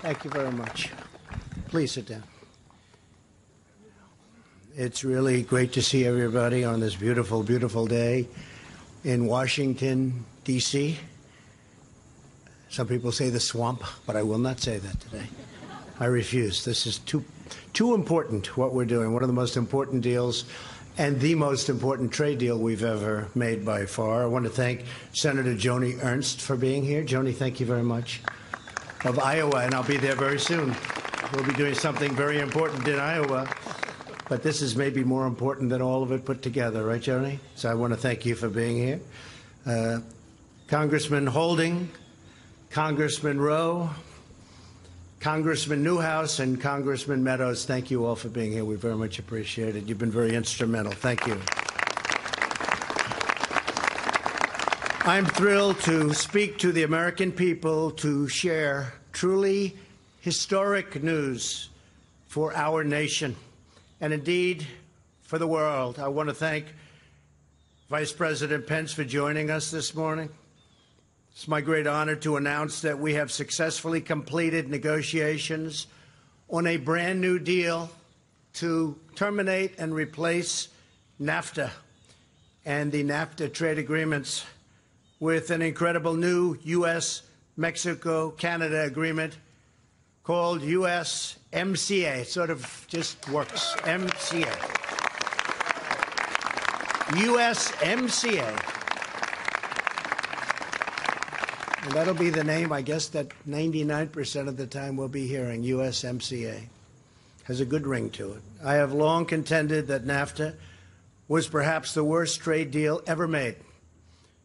Thank you very much. Please sit down. It's really great to see everybody on this beautiful, beautiful day in Washington, D.C. Some people say the swamp, but I will not say that today. I refuse. This is too important, what we're doing. One of the most important deals and the most important trade deal we've ever made by far. I want to thank Senator Joni Ernst for being here. Joni, thank you very much. Of Iowa, and I'll be there very soon. We'll be doing something very important in Iowa, but this is maybe more important than all of it put together, right, Joni? So I want to thank you for being here. Congressman Holding, Congressman Rowe, Congressman Newhouse, and Congressman Meadows, thank you all for being here. We very much appreciate it. You've been very instrumental. Thank you. I'm thrilled to speak to the American people to share truly historic news for our nation and indeed for the world. I want to thank Vice President Pence for joining us this morning. It's my great honor to announce that we have successfully completed negotiations on a brand new deal to terminate and replace NAFTA and the NAFTA trade agreements with an incredible new U.S.-Mexico-Canada agreement called USMCA. It sort of just works. MCA. USMCA. And that'll be the name, I guess, that 99% of the time we'll be hearing, USMCA. Has a good ring to it. I have long contended that NAFTA was perhaps the worst trade deal ever made.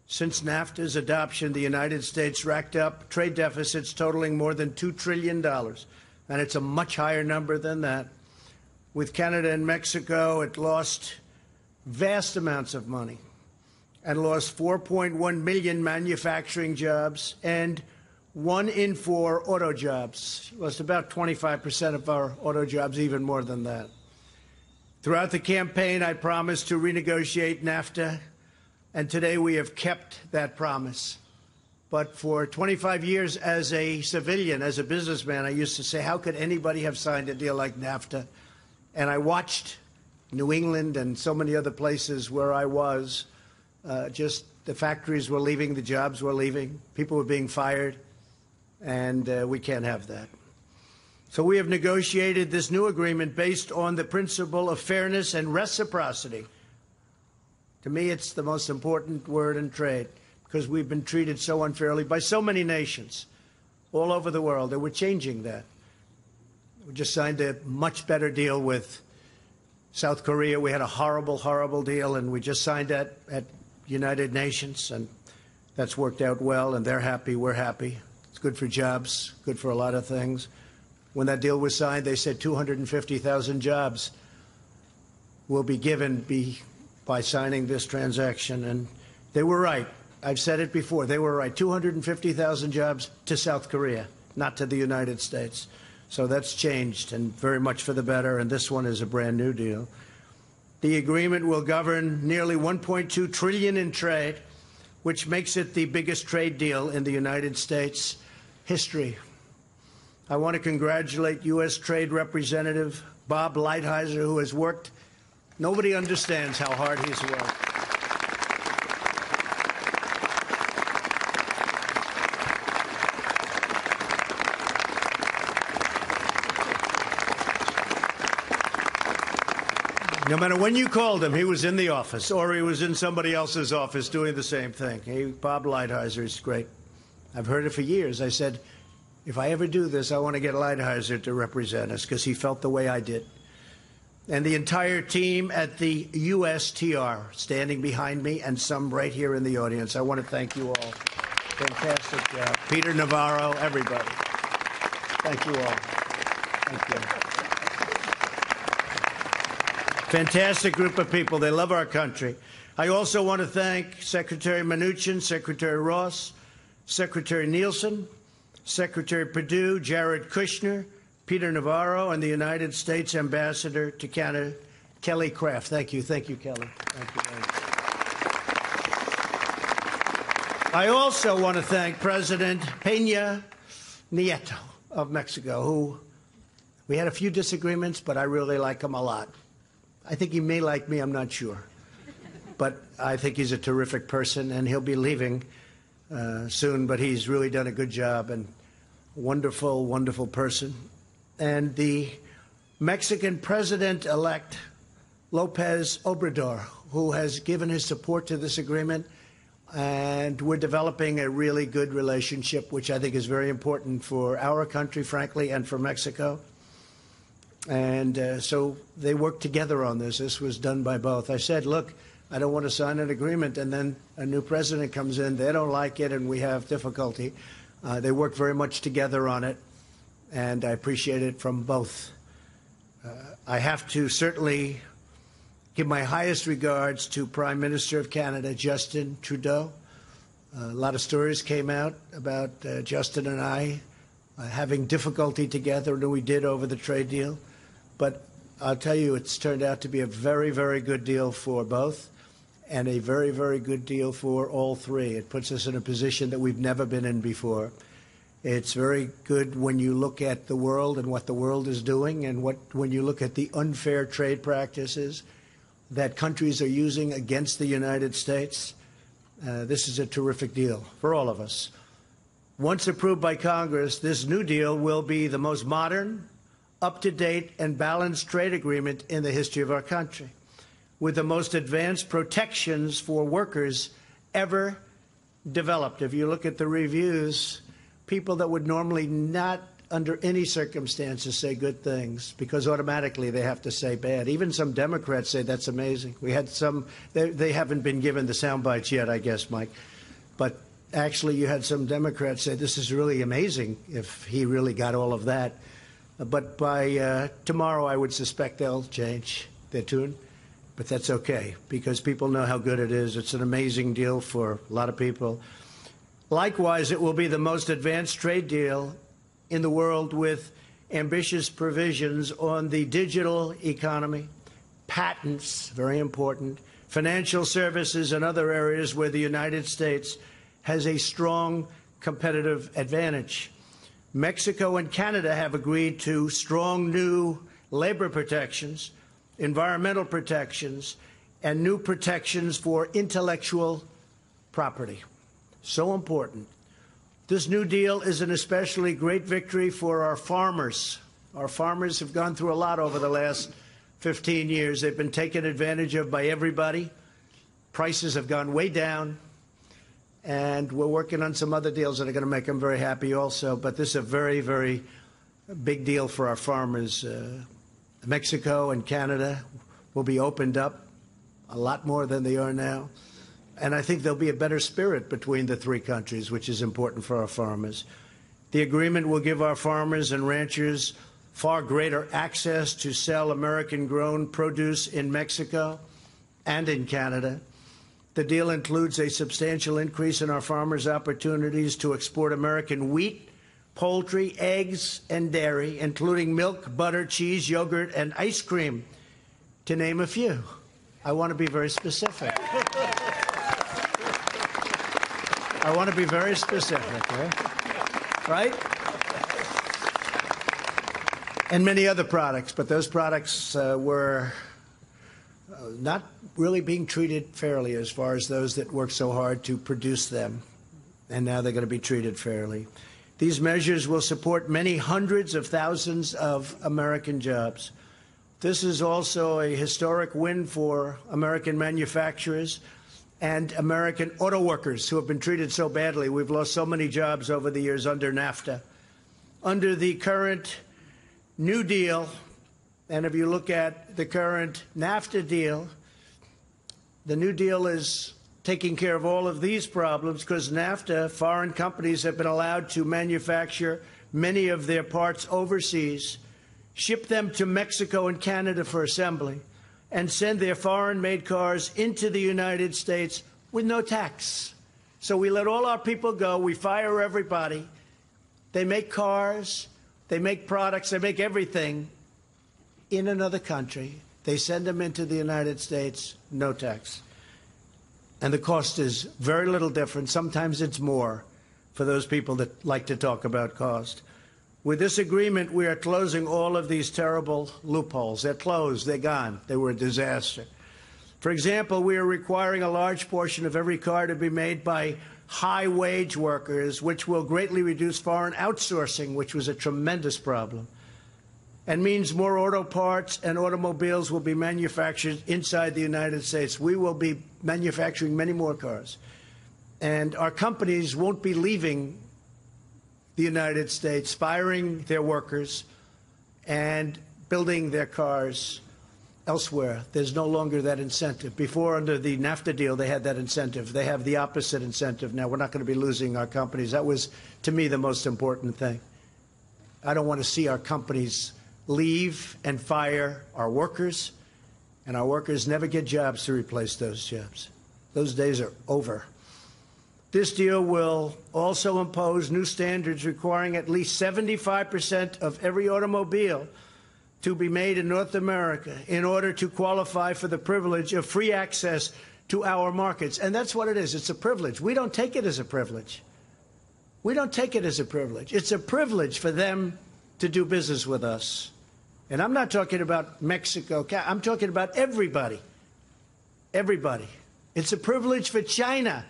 Since NAFTA's adoption, the United States racked up trade deficits totaling more than $2 trillion, and it's a much higher number than that. With Canada and Mexico, it lost vast amounts of money and lost 4.1 million manufacturing jobs and 1 in 4 auto jobs. It lost about 25% of our auto jobs, even more than that. Throughout the campaign, I promised to renegotiate NAFTA, and today we have kept that promise. But for 25 years as a civilian, as a businessman, I used to say, how could anybody have signed a deal like NAFTA? And I watched New England and so many other places where I was, just the factories were leaving, the jobs were leaving, people were being fired, and we can't have that. So we have negotiated this new agreement based on the principle of fairness and reciprocity. To me, it's the most important word in trade because we've been treated so unfairly by so many nations all over the world, and we're changing that. We just signed a much better deal with South Korea. We had a horrible, horrible deal, and we just signed that at United Nations, and that's worked out well, and they're happy, we're happy. It's good for jobs, good for a lot of things. When that deal was signed, they said 250,000 jobs will be given by signing this transaction, and they were right. I've said it before. They were right. 250,000 jobs to South Korea, not to the United States. So that's changed, and very much for the better, and this one is a brand new deal. The agreement will govern nearly $1.2 trillion in trade, which makes it the biggest trade deal in the United States history. I want to congratulate U.S. Trade Representative Bob Lighthizer, who has worked. Nobody understands how hard he's worked. No matter when you called him, he was in the office, or he was in somebody else's office doing the same thing. Bob Lighthizer is great. I've heard it for years. I said, if I ever do this, I want to get Lighthizer to represent us, because he felt the way I did. And the entire team at the USTR standing behind me, and some right here in the audience. I want to thank you all. Fantastic job. Peter Navarro, everybody. Thank you all. Thank you. Fantastic group of people. They love our country. I also want to thank Secretary Mnuchin, Secretary Ross, Secretary Nielsen, Secretary Perdue, Jared Kushner, Peter Navarro, and the United States Ambassador to Canada, Kelly Craft. Thank you. Thank you, Kelly. Thank you very much. I also want to thank President Peña Nieto of Mexico, who we had a few disagreements, but I really like him a lot. I think he may like me, I'm not sure. But I think he's a terrific person, and he'll be leaving soon, but he's really done a good job and wonderful, wonderful person. And the Mexican president-elect, Lopez Obrador, who has given his support to this agreement, and we're developing a really good relationship, which I think is very important for our country, frankly, and for Mexico. And so they worked together on this. This was done by both. I said, look, I don't want to sign an agreement, and then a new president comes in. They don't like it, and we have difficulty. They worked very much together on it, and I appreciate it from both. I have to certainly give my highest regards to Prime Minister of Canada, Justin Trudeau. A lot of stories came out about Justin and I having difficulty together, and we did over the trade deal. But I'll tell you, it's turned out to be a very, very good deal for both, and a very, very good deal for all three. It puts us in a position that we've never been in before. It's very good when you look at the world and what the world is doing, and when you look at the unfair trade practices that countries are using against the United States. This is a terrific deal for all of us. Once approved by Congress, this new deal will be the most modern, up-to-date, and balanced trade agreement in the history of our country, with the most advanced protections for workers ever developed. If you look at the reviews, people that would normally not, under any circumstances, say good things, because automatically they have to say bad. Even some Democrats say that's amazing. We had some, they haven't been given the sound bites yet, I guess, Mike. But actually, you had some Democrats say this is really amazing if he really got all of that. But by tomorrow, I would suspect they'll change their tune. But that's okay, because people know how good it is. It's an amazing deal for a lot of people. Likewise, it will be the most advanced trade deal in the world, with ambitious provisions on the digital economy, patents, very important, financial services, and other areas where the United States has a strong competitive advantage. Mexico and Canada have agreed to strong new labor protections, environmental protections, and new protections for intellectual property. So important. This new deal is an especially great victory for our farmers. Our farmers have gone through a lot over the last 15 years. They've been taken advantage of by everybody. Prices have gone way down. And we're working on some other deals that are going to make them very happy also. But this is a very, very big deal for our farmers. Mexico and Canada will be opened up a lot more than they are now. And I think there'll be a better spirit between the three countries, which is important for our farmers. The agreement will give our farmers and ranchers far greater access to sell American-grown produce in Mexico and in Canada. The deal includes a substantial increase in our farmers' opportunities to export American wheat, poultry, eggs, and dairy, including milk, butter, cheese, yogurt, and ice cream, to name a few. I want to be very specific. I want to be very specific, right? And many other products, but those products were not really being treated fairly as far as those that worked so hard to produce them, and now they're going to be treated fairly. These measures will support many hundreds of thousands of American jobs. This is also a historic win for American manufacturers and American auto workers who have been treated so badly. We've lost so many jobs over the years under NAFTA. Under the current New Deal, and if you look at the current NAFTA deal, the New Deal is taking care of all of these problems because NAFTA, foreign companies have been allowed to manufacture many of their parts overseas, ship them to Mexico and Canada for assembly, and send their foreign-made cars into the United States with no tax. So we let all our people go. We fire everybody. They make cars. They make products. They make everything in another country. They send them into the United States, no tax. And the cost is very little different. Sometimes it's more for those people that like to talk about cost. With this agreement, we are closing all of these terrible loopholes. They're closed. They're gone. They were a disaster. For example, we are requiring a large portion of every car to be made by high-wage workers, which will greatly reduce foreign outsourcing, which was a tremendous problem, and means more auto parts and automobiles will be manufactured inside the United States. We will be manufacturing many more cars. And our companies won't be leaving the United States, firing their workers and building their cars elsewhere. There's no longer that incentive. Before, under the NAFTA deal, they had that incentive. They have the opposite incentive now. We're not going to be losing our companies. That was, to me, the most important thing. I don't want to see our companies leave and fire our workers, and our workers never get jobs to replace those jobs. Those days are over. This deal will also impose new standards requiring at least 75% of every automobile to be made in North America in order to qualify for the privilege of free access to our markets. And that's what it is. It's a privilege. We don't take it as a privilege. We don't take it as a privilege. It's a privilege for them to do business with us. And I'm not talking about Mexico. I'm talking about everybody. Everybody. It's a privilege for China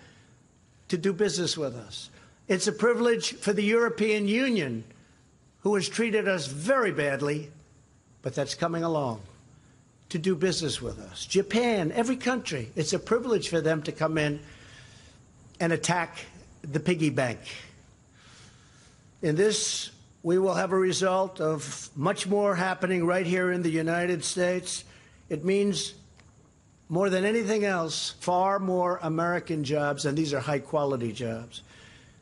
to do business with us. It's a privilege for the European Union, who has treated us very badly, but that's coming along, to do business with us. Japan, every country, it's a privilege for them to come in and attack the piggy bank. In this, we will have a result of much more happening right here in the United States. It means, more than anything else, far more American jobs, and these are high-quality jobs.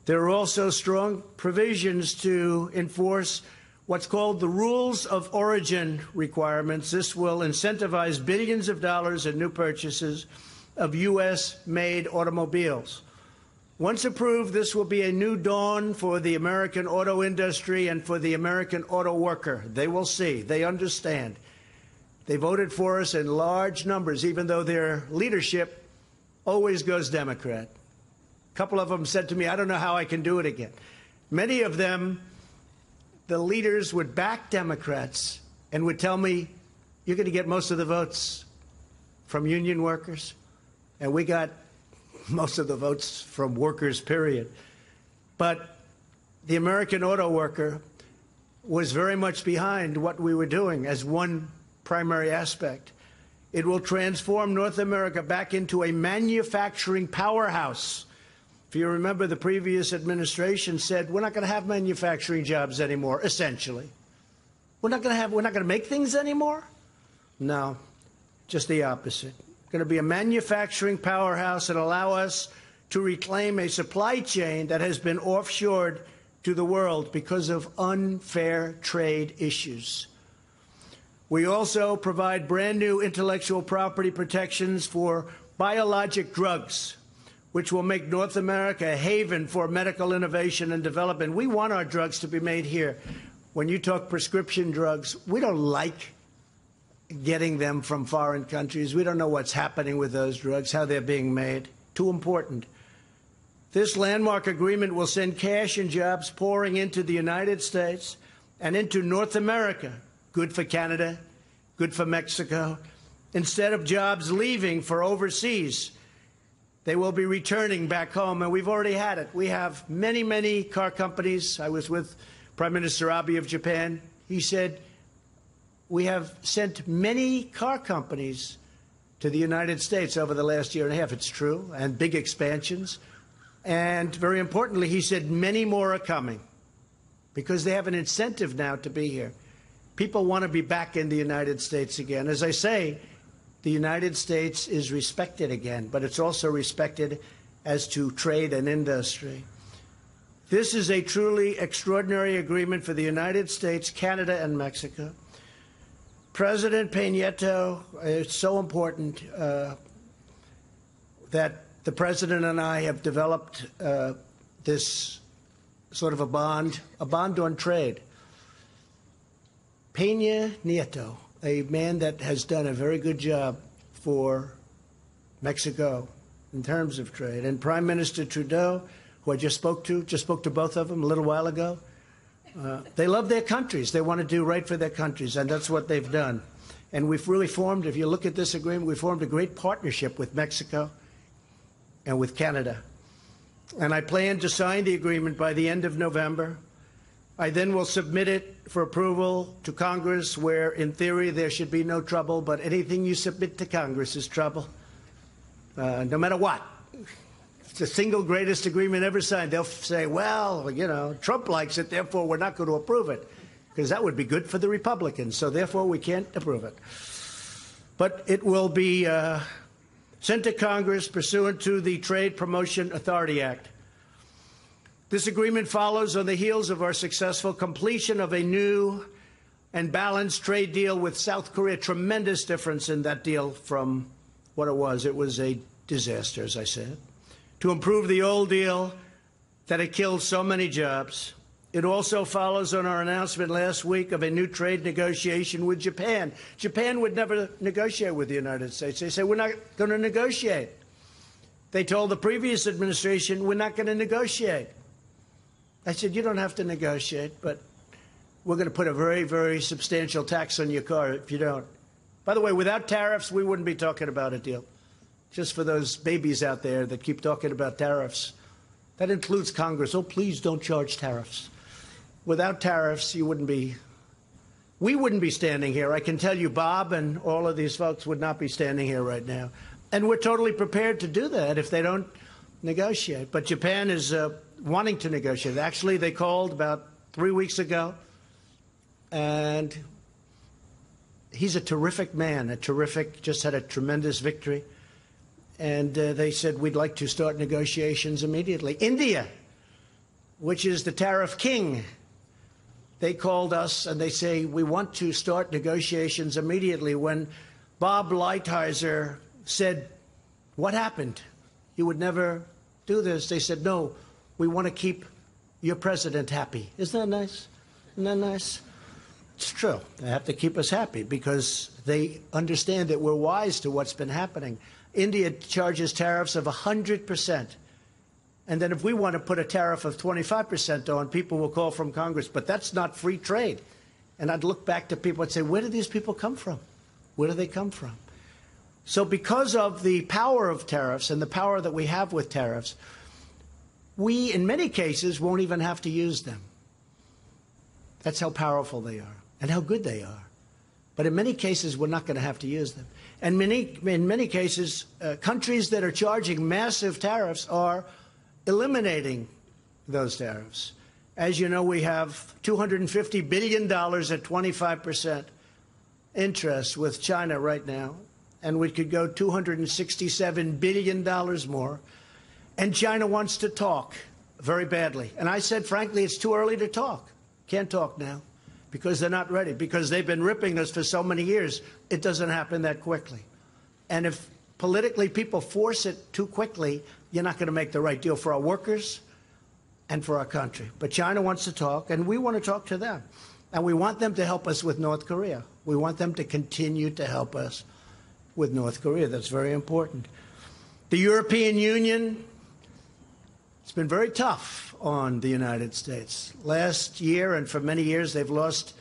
There are also strong provisions to enforce what's called the rules of origin requirements. This will incentivize billions of dollars in new purchases of U.S.-made automobiles. Once approved, this will be a new dawn for the American auto industry and for the American auto worker. They will see. They understand. They voted for us in large numbers, even though their leadership always goes Democrat. A couple of them said to me, I don't know how I can do it again. Many of them, the leaders would back Democrats and would tell me, you're going to get most of the votes from union workers. And we got most of the votes from workers, period. But the American auto worker was very much behind what we were doing as one primary aspect. It will transform North America back into a manufacturing powerhouse. If you remember, the previous administration said, we're not going to have manufacturing jobs anymore, essentially. We're not going to make things anymore? No, just the opposite. Going to be a manufacturing powerhouse and allow us to reclaim a supply chain that has been offshored to the world because of unfair trade issues. We also provide brand new intellectual property protections for biologic drugs, which will make North America a haven for medical innovation and development. We want our drugs to be made here. When you talk prescription drugs, we don't like getting them from foreign countries. We don't know what's happening with those drugs, how they're being made. Too important. This landmark agreement will send cash and jobs pouring into the United States and into North America. Good for Canada, good for Mexico. Instead of jobs leaving for overseas, they will be returning back home, and we've already had it. We have many, many car companies. I was with Prime Minister Abe of Japan. He said, we have sent many car companies to the United States over the last year and a half. It's true, and big expansions. And very importantly, he said many more are coming because they have an incentive now to be here. People want to be back in the United States again. As I say, the United States is respected again, but it's also respected as to trade and industry. This is a truly extraordinary agreement for the United States, Canada, and Mexico. President Peña Nieto, it's so important that the President and I have developed this sort of a bond on trade. Peña Nieto, a man that has done a very good job for Mexico in terms of trade, and Prime Minister Trudeau, who I just spoke to both of them a little while ago, They love their countries. They want to do right for their countries, and that's what they've done. And we've really formed, if you look at this agreement, we formed a great partnership with Mexico and with Canada. And I plan to sign the agreement by the end of November. I then will submit it for approval to Congress, where, in theory, there should be no trouble, but anything you submit to Congress is trouble, no matter what. It's the single greatest agreement ever signed. They'll say, well, you know, Trump likes it, therefore we're not going to approve it, because that would be good for the Republicans, so therefore we can't approve it. But it will be sent to Congress pursuant to the Trade Promotion Authority Act. This agreement follows on the heels of our successful completion of a new and balanced trade deal with South Korea. Tremendous difference in that deal from what it was. It was a disaster, as I said. To improve the old deal that had killed so many jobs. It also follows on our announcement last week of a new trade negotiation with Japan. Japan would never negotiate with the United States. They say, we're not going to negotiate. They told the previous administration, we're not going to negotiate. I said, you don't have to negotiate, but we're going to put a very, very substantial tax on your car if you don't. By the way, without tariffs, we wouldn't be talking about a deal. Just for those babies out there that keep talking about tariffs. That includes Congress. Oh, please don't charge tariffs. Without tariffs, we wouldn't be standing here. I can tell you Bob and all of these folks would not be standing here right now. And we're totally prepared to do that if they don't negotiate. But Japan is wanting to negotiate. Actually, they called about 3 weeks ago, and he's a terrific man, just had a tremendous victory. And they said, we'd like to start negotiations immediately. India, which is the tariff king, they called us and they say, we want to start negotiations immediately. When Bob Lighthizer said, what happened? You would never do this. They said, no, we want to keep your president happy. Isn't that nice? Isn't that nice? It's true. They have to keep us happy because they understand that we're wise to what's been happening. India charges tariffs of 100%. And then if we want to put a tariff of 25% on, people will call from Congress. But that's not free trade. And I'd look back to people and say, where do these people come from? Where do they come from? So because of the power of tariffs and the power that we have with tariffs, we, in many cases, won't even have to use them. That's how powerful they are and how good they are. But in many cases, we're not going to have to use them. And in many cases, countries that are charging massive tariffs are eliminating those tariffs. As you know, we have $250 billion at 25% interest with China right now, and we could go $267 billion more. And China wants to talk very badly. And I said, frankly, it's too early to talk. Can't talk now because they're not ready, because they've been ripping us for so many years. It doesn't happen that quickly. And if politically people force it too quickly, you're not going to make the right deal for our workers and for our country. But China wants to talk, and we want to talk to them. And we want them to help us with North Korea. We want them to continue to help us with North Korea. That's very important. The European Union, it's been very tough on the United States. Last year and for many years, they've lost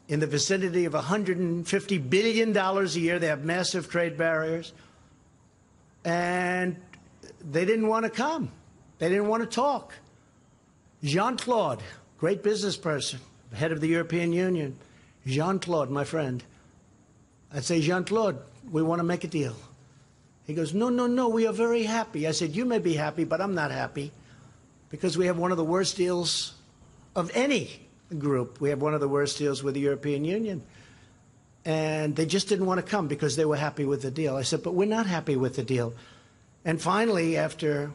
in the vicinity of $150 billion a year. They have massive trade barriers. And they didn't want to come. They didn't want to talk. Jean-Claude, great business person, head of the European Union. Jean-Claude, my friend. I'd say, Jean-Claude, we want to make a deal. He goes, no, no, no, we are very happy. I said, you may be happy, but I'm not happy because we have one of the worst deals of any group. We have one of the worst deals with the European Union. And they just didn't want to come because they were happy with the deal. I said, but we're not happy with the deal. And finally, after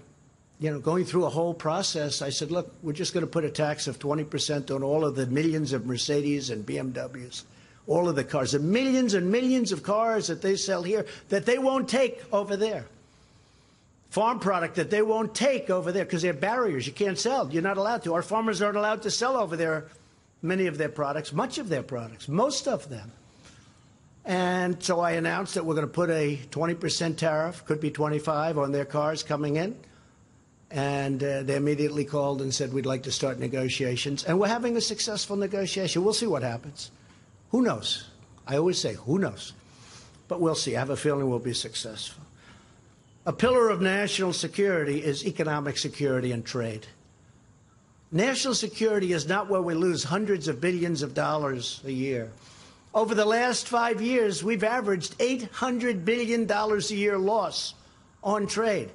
going through a whole process, I said, look, we're just going to put a tax of 20% on all of the millions of Mercedes and BMWs, all of the cars, the millions and millions of cars that they sell here that they won't take over there. Farm product that they won't take over there because there are barriers. You can't sell. You're not allowed to. Our farmers aren't allowed to sell over there many of their products, much of their products, most of them. And so I announced that we're going to put a 20% tariff, could be 25, on their cars coming in. And they immediately called and said, we'd like to start negotiations. And we're having a successful negotiation. We'll see what happens. Who knows? I always say, who knows? But we'll see. I have a feeling we'll be successful. A pillar of national security is economic security and trade. National security is not where we lose hundreds of billions of dollars a year. Over the last 5 years, we've averaged $800 billion a year loss on trade.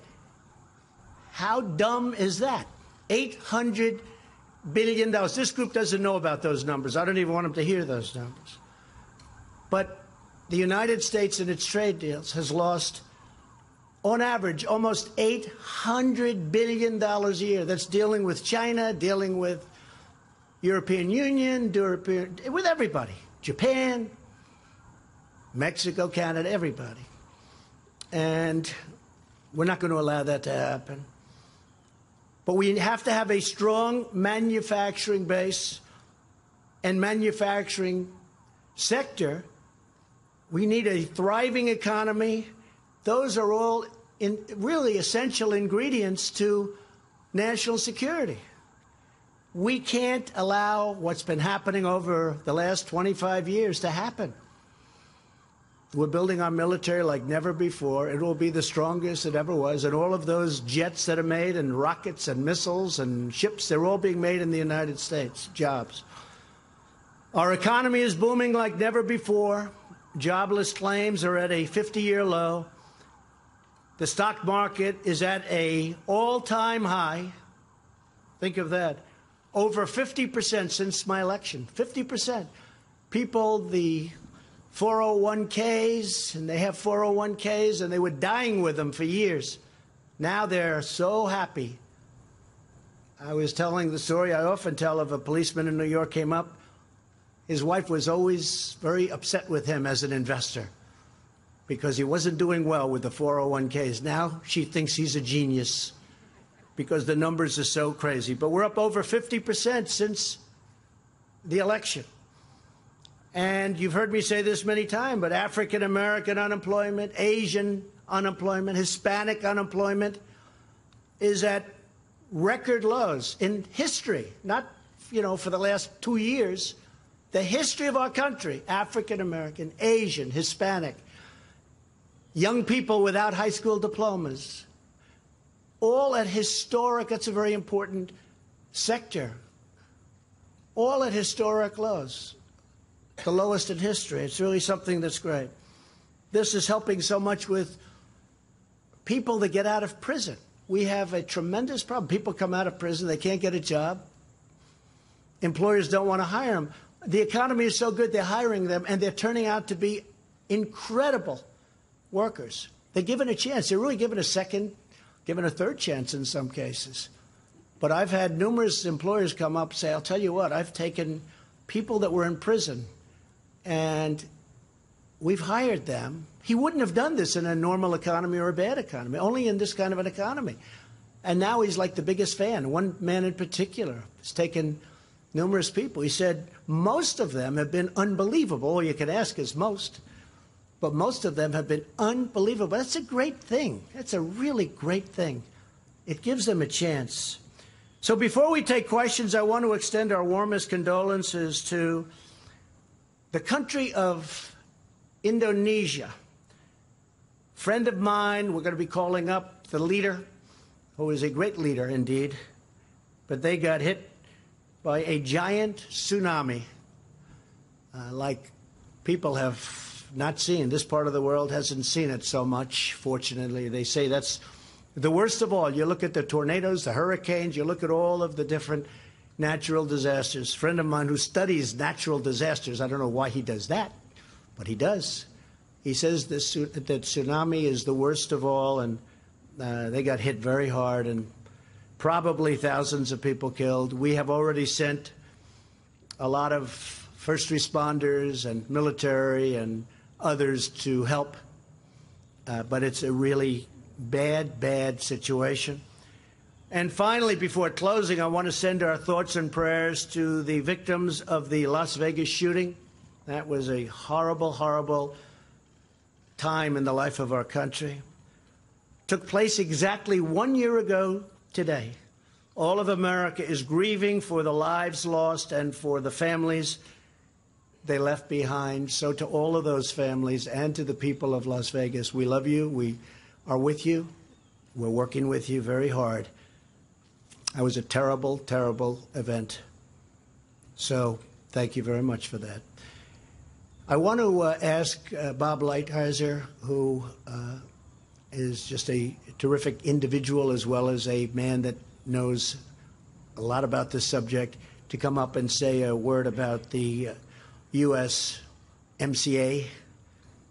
How dumb is that? $800 billion. This group doesn't know about those numbers. I don't even want them to hear those numbers. But the United States in its trade deals has lost, on average, almost $800 billion a year. That's dealing with China, dealing with European Union, with everybody. Japan, Mexico, Canada, everybody. And we're not going to allow that to happen. But we have to have a strong manufacturing base and manufacturing sector. We need a thriving economy. Those are all really essential ingredients to national security. We can't allow what's been happening over the last 25 years to happen. We're building our military like never before. It will be the strongest it ever was. And all of those jets that are made and rockets and missiles and ships, they're all being made in the United States, jobs. Our economy is booming like never before. Jobless claims are at a 50-year low. The stock market is at an all-time high. Think of that. Over 50% since my election. 50%. People, the 401ks, and they have 401ks, and they were dying with them for years. Now they're so happy. I was telling the story I often tell of a policeman in New York came up. His wife was always very upset with him as an investor because he wasn't doing well with the 401ks. Now she thinks he's a genius because the numbers are so crazy. But we're up over 50% since the election. And you've heard me say this many times, but African-American unemployment, Asian unemployment, Hispanic unemployment is at record lows in history, not, for the last 2 years. The history of our country, African-American, Asian, Hispanic, young people without high school diplomas, all at historic, that's a very important sector, all at historic lows. The lowest in history. It's really something that's great. This is helping so much with people that get out of prison. We have a tremendous problem. People come out of prison, they can't get a job. Employers don't want to hire them. The economy is so good, they're hiring them, and they're turning out to be incredible workers. They're given a chance. They're really given a second, given a third chance in some cases. But I've had numerous employers come up and say, I'll tell you what, I've taken people that were in prison, and we've hired them. He wouldn't have done this in a normal economy or a bad economy, only in this kind of an economy. And now he's like the biggest fan. One man in particular has taken numerous people. He said most of them have been unbelievable. All you can ask is most. But most of them have been unbelievable. That's a great thing. That's a really great thing. It gives them a chance. So before we take questions, I want to extend our warmest condolences to the country of Indonesia. Friend of mine, we're going to be calling up the leader, who is a great leader indeed, but they got hit by a giant tsunami like people have not seen. This part of the world hasn't seen it so much, fortunately. They say that's the worst of all. You look at the tornadoes, the hurricanes, you look at all of the different natural disasters. A friend of mine who studies natural disasters, I don't know why he does that, but he does. He says that tsunami is the worst of all, and they got hit very hard, and probably thousands of people killed. We have already sent a lot of first responders and military and others to help, but it's a really bad, bad situation. And finally, before closing, I want to send our thoughts and prayers to the victims of the Las Vegas shooting. That was a horrible, horrible time in the life of our country. Took place exactly 1 year ago today. All of America is grieving for the lives lost and for the families they left behind. So to all of those families and to the people of Las Vegas, we love you. We are with you. We're working with you very hard. It was a terrible, terrible event. So thank you very much for that. I want to ask Bob Lighthizer, who is just a terrific individual as well as a man that knows a lot about this subject, to come up and say a word about the USMCA,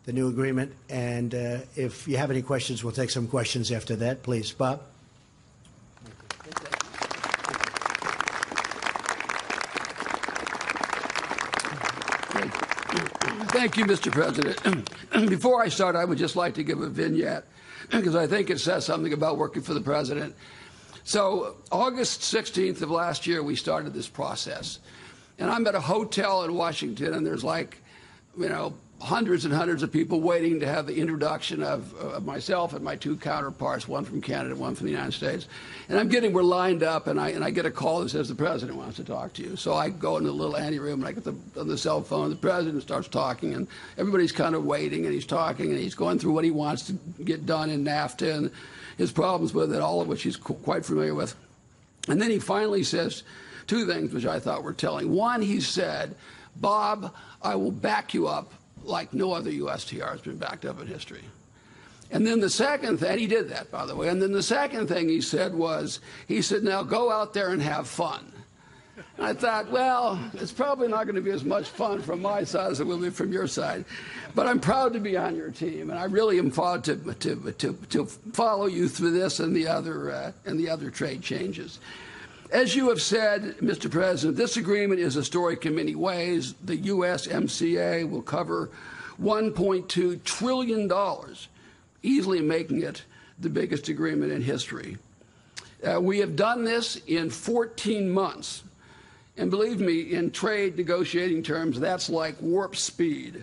the new agreement. And if you have any questions, we'll take some questions after that. Please, Bob. Thank you, Mr. President. Before I start, I would just like to give a vignette, because I think it says something about working for the President. So August 16th of last year, we started this process. And I'm at a hotel in Washington, and there's like, hundreds and hundreds of people waiting to have the introduction of myself and my two counterparts, one from Canada, one from the United States. And we're lined up, and I get a call that says the President wants to talk to you. So I go in the little anteroom, and I get on the cell phone. The President starts talking, and everybody's kind of waiting, and he's talking, and he's going through what he wants to get done in NAFTA and his problems with it, all of which he's quite familiar with. And then he finally says two things which I thought were telling. One, he said, "Bob, I will back you up like no other USTR has been backed up in history." And then the second thing, he did that, by the way, and then the second thing he said was, "Now go out there and have fun." And I thought, well, it's probably not going to be as much fun from my side as it will be from your side. But I'm proud to be on your team, and I really am proud to follow you through this and the other trade changes. As you have said, Mr. President, this agreement is historic in many ways. The USMCA will cover $1.2 trillion, easily making it the biggest agreement in history. We have done this in 14 months. And believe me, in trade negotiating terms, that's like warp speed.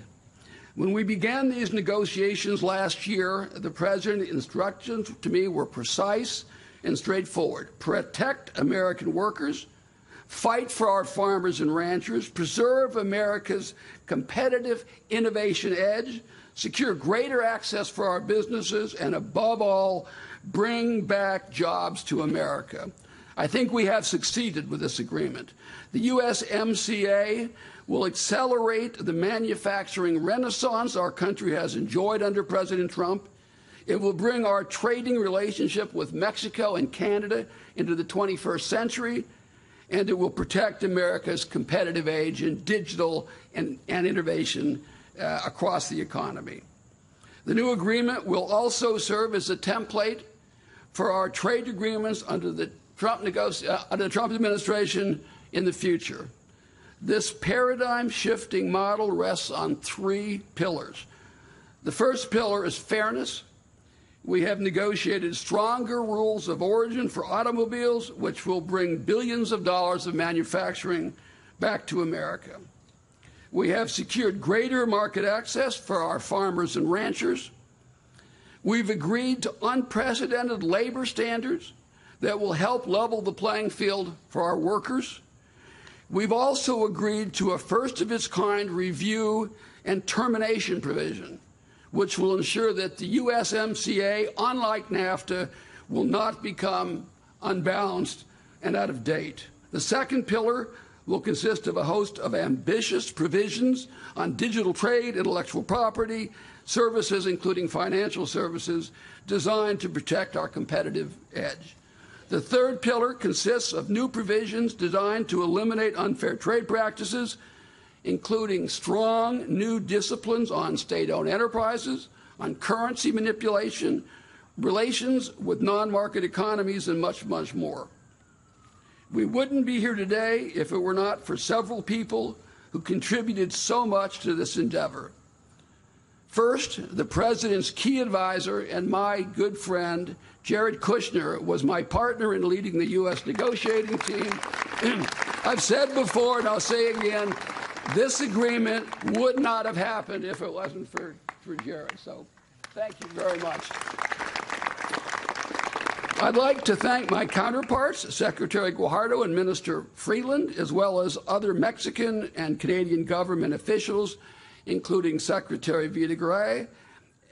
When we began these negotiations last year, the President's instructions to me were precise and straightforward. Protect American workers, fight for our farmers and ranchers, preserve America's competitive innovation edge, secure greater access for our businesses, and above all, bring back jobs to America. I think we have succeeded with this agreement. The USMCA will accelerate the manufacturing renaissance our country has enjoyed under President Trump. It will bring our trading relationship with Mexico and Canada into the 21st century, and it will protect America's competitive edge in digital and innovation across the economy. The new agreement will also serve as a template for our trade agreements under the Trump administration in the future. This paradigm-shifting model rests on three pillars. The first pillar is fairness. We have negotiated stronger rules of origin for automobiles, which will bring billions of dollars of manufacturing back to America. We have secured greater market access for our farmers and ranchers. We've agreed to unprecedented labor standards that will help level the playing field for our workers. We've also agreed to a first-of-its-kind review and termination provision, which will ensure that the USMCA, unlike NAFTA, will not become unbalanced and out of date. The second pillar will consist of a host of ambitious provisions on digital trade, intellectual property, services, including financial services, designed to protect our competitive edge. The third pillar consists of new provisions designed to eliminate unfair trade practices, including strong new disciplines on state-owned enterprises, on currency manipulation, relations with non-market economies, and much, much more. We wouldn't be here today if it were not for several people who contributed so much to this endeavor. First, the President's key advisor and my good friend, Jared Kushner, was my partner in leading the U.S. negotiating team. I've said before, and I'll say again, this agreement would not have happened if it wasn't for Jared. So thank you very much. I'd like to thank my counterparts, Secretary Guajardo and Minister Freeland, as well as other Mexican and Canadian government officials, including Secretary Vidagrey,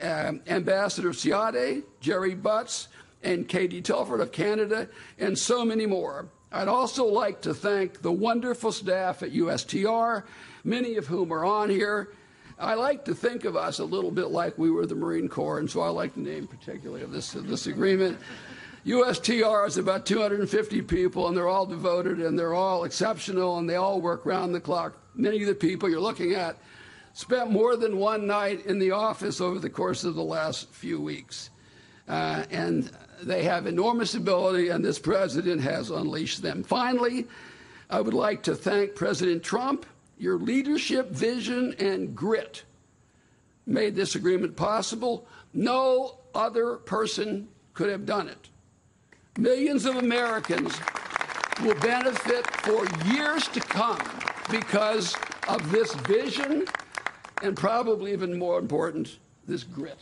Ambassador Seade, Jerry Butts, and Katie Telford of Canada, and so many more. I'd also like to thank the wonderful staff at USTR, many of whom are on here. I like to think of us a little bit like we were the Marine Corps, and so I like the name particularly of this agreement. USTR is about 250 people, and they're all devoted, and they're all exceptional, and they all work round the clock. Many of the people you're looking at spent more than one night in the office over the course of the last few weeks. And they have enormous ability, and this president has unleashed them. Finally, I would like to thank President Trump. Your leadership, vision, and grit made this agreement possible. No other person could have done it. Millions of Americans will benefit for years to come because of this vision and probably even more important, this grit.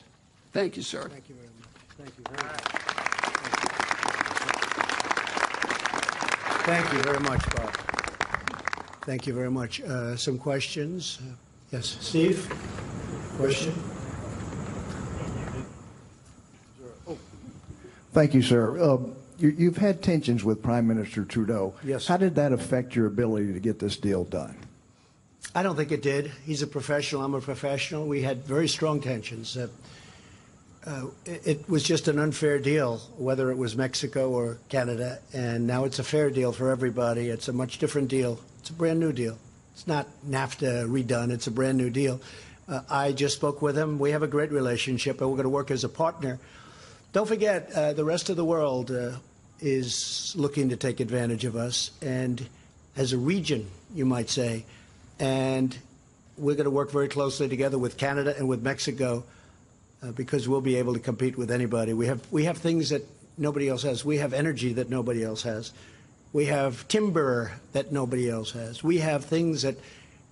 Thank you, sir. Thank you very much. Thank you very much. Thank you very much, Bob. Thank you very much. Some questions? Yes, Steve? Question? Thank you, sir. You've had tensions with Prime Minister Trudeau. Yes. How did that affect your ability to get this deal done? I don't think it did. He's a professional. I'm a professional. We had very strong tensions. It was just an unfair deal, whether it was Mexico or Canada, and now it's a fair deal for everybody. It's a much different deal. It's a brand new deal. It's not NAFTA redone. It's a brand new deal. I just spoke with him. We have a great relationship, and we're going to work as a partner. Don't forget, the rest of the world is looking to take advantage of us, and as a region, you might say, and we're going to work very closely together with Canada and with Mexico because we'll be able to compete with anybody. We have things that nobody else has. We have energy that nobody else has. We have timber that nobody else has. We have things that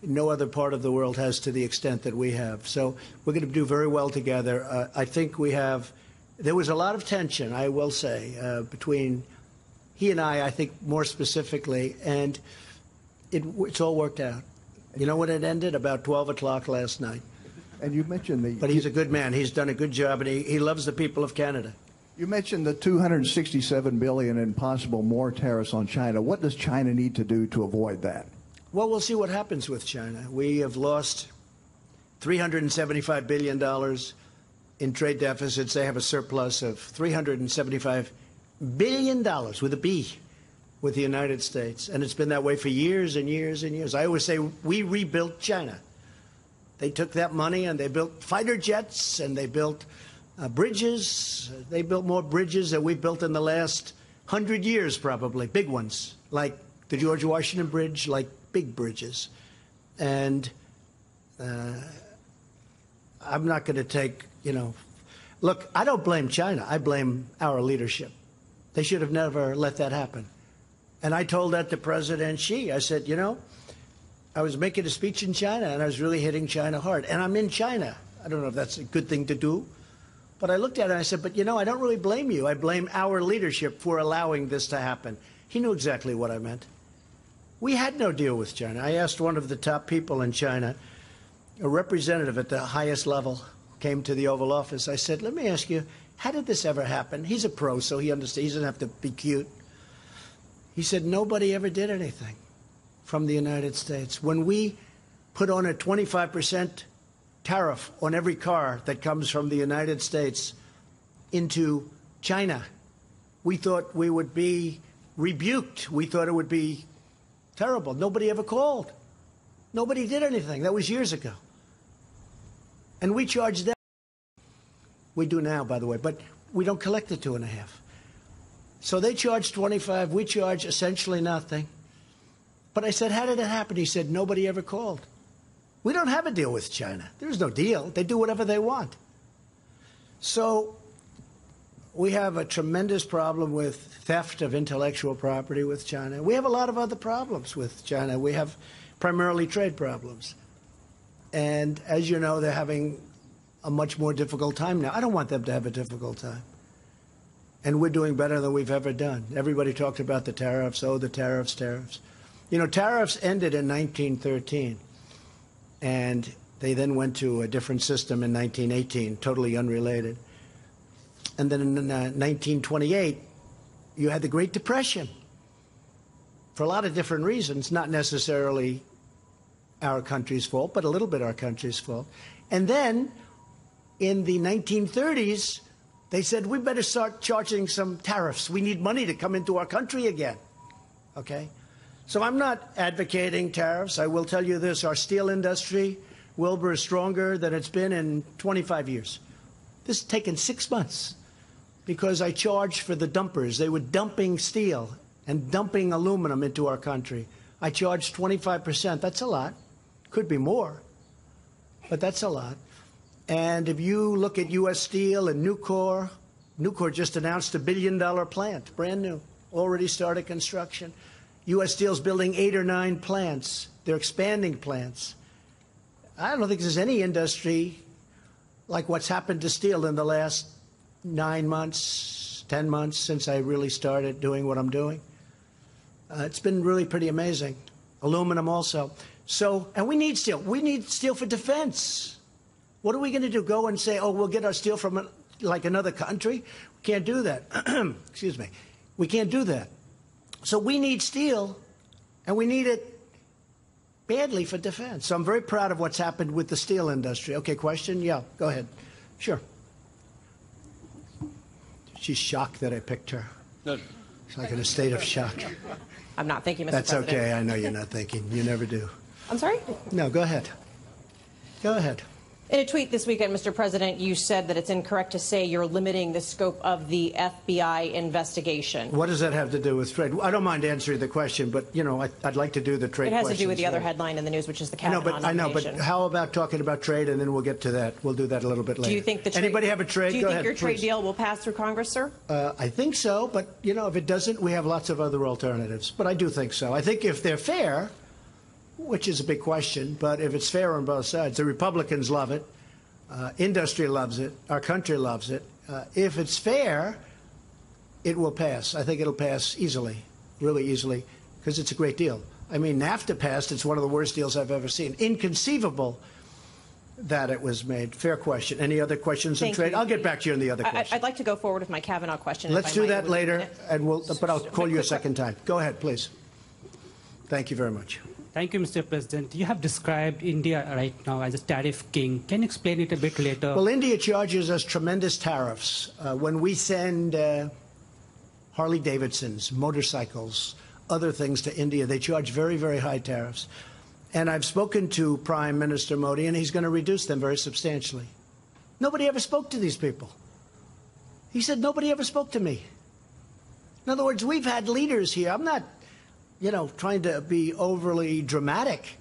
no other part of the world has to the extent that we have. So we're going to do very well together. I think we have. There was a lot of tension, I will say, between he and I think more specifically, and it's all worked out. You know when it ended? About 12 o'clock last night. And you mentioned But he's a good man. He's done a good job, and he loves the people of Canada. You mentioned the $267 billion and possible more tariffs on China. What does China need to do to avoid that? Well, we'll see what happens with China. We have lost $375 billion in trade deficits. They have a surplus of $375 billion with a B with the United States. And it's been that way for years and years and years. I always say we rebuilt China. They took that money and they built fighter jets and they built bridges. They built more bridges than we built in the last 100 years, probably, big ones, like the George Washington Bridge, like big bridges. And I'm not going to take, look, I don't blame China. I blame our leadership. They should have never let that happen. And I told that to President Xi. I said, I was making a speech in China, and I was really hitting China hard. And I'm in China. I don't know if that's a good thing to do. But I looked at it and I said, but, I don't really blame you. I blame our leadership for allowing this to happen. He knew exactly what I meant. We had no deal with China. I asked one of the top people in China, a representative at the highest level, came to the Oval Office. I said, let me ask you, how did this ever happen? He's a pro, so he understands. He doesn't have to be cute. He said, nobody ever did anything from the United States. When we put on a 25% tariff on every car that comes from the United States into China, we thought we would be rebuked. We thought it would be terrible. Nobody ever called. Nobody did anything. That was years ago. And we charged them. We do now, by the way, but we don't collect the 2.5. So they charge 25. We charge essentially nothing. But I said, how did it happen? He said, nobody ever called. We don't have a deal with China. There's no deal. They do whatever they want. So we have a tremendous problem with theft of intellectual property with China. We have a lot of other problems with China. We have primarily trade problems. And as you know, they're having a much more difficult time now. I don't want them to have a difficult time. and we're doing better than we've ever done. Everybody talked about the tariffs. Oh, the tariffs, tariffs. You know, tariffs ended in 1913, and they then went to a different system in 1918, totally unrelated. And then in 1928, you had the Great Depression for a lot of different reasons, not necessarily our country's fault, but a little bit our country's fault. And then in the 1930s, they said, we better start charging some tariffs. We need money to come into our country again. Okay? So I'm not advocating tariffs. I will tell you this, our steel industry, Wilbur, is stronger than it's been in 25 years. This has taken 6 months because I charged for the dumpers. They were dumping steel and dumping aluminum into our country. I charged 25%. That's a lot. Could be more, but that's a lot. And if you look at U.S. Steel and Nucor just announced $1 billion plant, brand new, already started construction. U.S. Steel's building 8 or 9 plants. They're expanding plants. I don't think there's any industry like what's happened to steel in the last 9 months, 10 months since I really started doing what I'm doing. It's been really pretty amazing. Aluminum also. So, and we need steel. We need steel for defense. What are we going to do? Go and say, oh, we'll get our steel from like another country? We can't do that. Excuse me. We can't do that. So we need steel, and we need it badly for defense. So I'm very proud of what's happened with the steel industry. Okay, question? Yeah, go ahead. Sure. She's shocked that I picked her. No. She's like in a state of shock. I'm not thinking, Mr. That's President. okay. I know you're not thinking. You never do. I'm sorry? No, go ahead. Go ahead. In a tweet this weekend, Mr. President, you said that it's incorrect to say you're limiting the scope of the FBI investigation. What does that have to do with trade? I don't mind answering the question, but, you know, I'd like to do the trade It has to questions, do with the other right? headline in the news, which is the Kavanaugh I know, but nomination. how about talking about trade, and then we'll get to that. We'll do that a little bit later. Do you think the trade, Anybody have a trade? Do you Go think ahead, your trade please. deal will pass through Congress, sir? I think so, but, you know, if it doesn't, we have lots of other alternatives. But I do think so. I think if they're fair, which is a big question, but if it's fair on both sides, the Republicans love it. Industry loves it. Our country loves it. If it's fair, it will pass. I think it'll pass easily, really easily, because it's a great deal. I mean, NAFTA passed. It's one of the worst deals I've ever seen. Inconceivable that it was made. Fair question. Any other questions on Thank trade? you. I'll get back to you on the other question. I'd like to go forward with my Kavanaugh question. Let's if I do might, that later, and but I'll call you a quick- second time. Go ahead, please. Thank you very much. Thank you, Mr. President. You have described India right now as a tariff king. Can you explain it a bit later? Well, India charges us tremendous tariffs. When we send Harley Davidsons, motorcycles, other things to India, they charge very, very high tariffs. And I've spoken to Prime Minister Modi, and he's going to reduce them very substantially. Nobody ever spoke to these people. He said, nobody ever spoke to me. In other words, we've had leaders here. I'm not, you know, trying to be overly dramatic.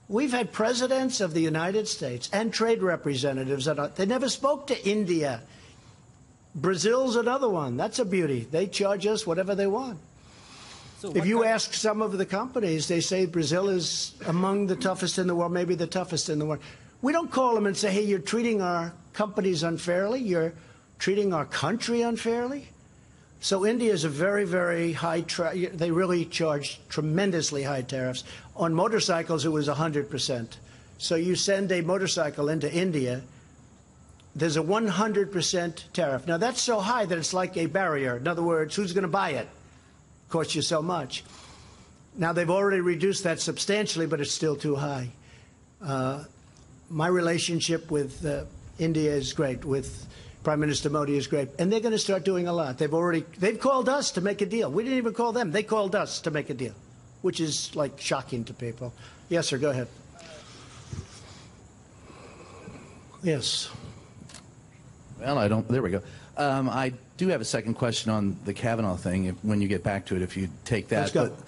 We've had presidents of the United States and trade representatives that they never spoke to India. Brazil's another one. That's a beauty. They charge us whatever they want. So If you ask some of the companies, they say Brazil is among the toughest in the world, maybe the toughest in the world. We don't call them and say, hey, you're treating our companies unfairly. You're treating our country unfairly. So India is a very, very high, they really charge tremendously high tariffs. On motorcycles, it was 100%. So you send a motorcycle into India, there's a 100% tariff. Now, that's so high that it's like a barrier. In other words, who's going to buy it? Costs you so much. Now, they've already reduced that substantially, but it's still too high. My relationship with India is great, with Prime Minister Modi is great, and they're going to start doing a lot. They've called us to make a deal. We didn't even call them. They called us to make a deal, which is like shocking to people. Yes, sir, go ahead. Yes. Well, I don't. There we go. I do have a second question on the Kavanaugh thing. When you get back to it, if you take that, Let's go. But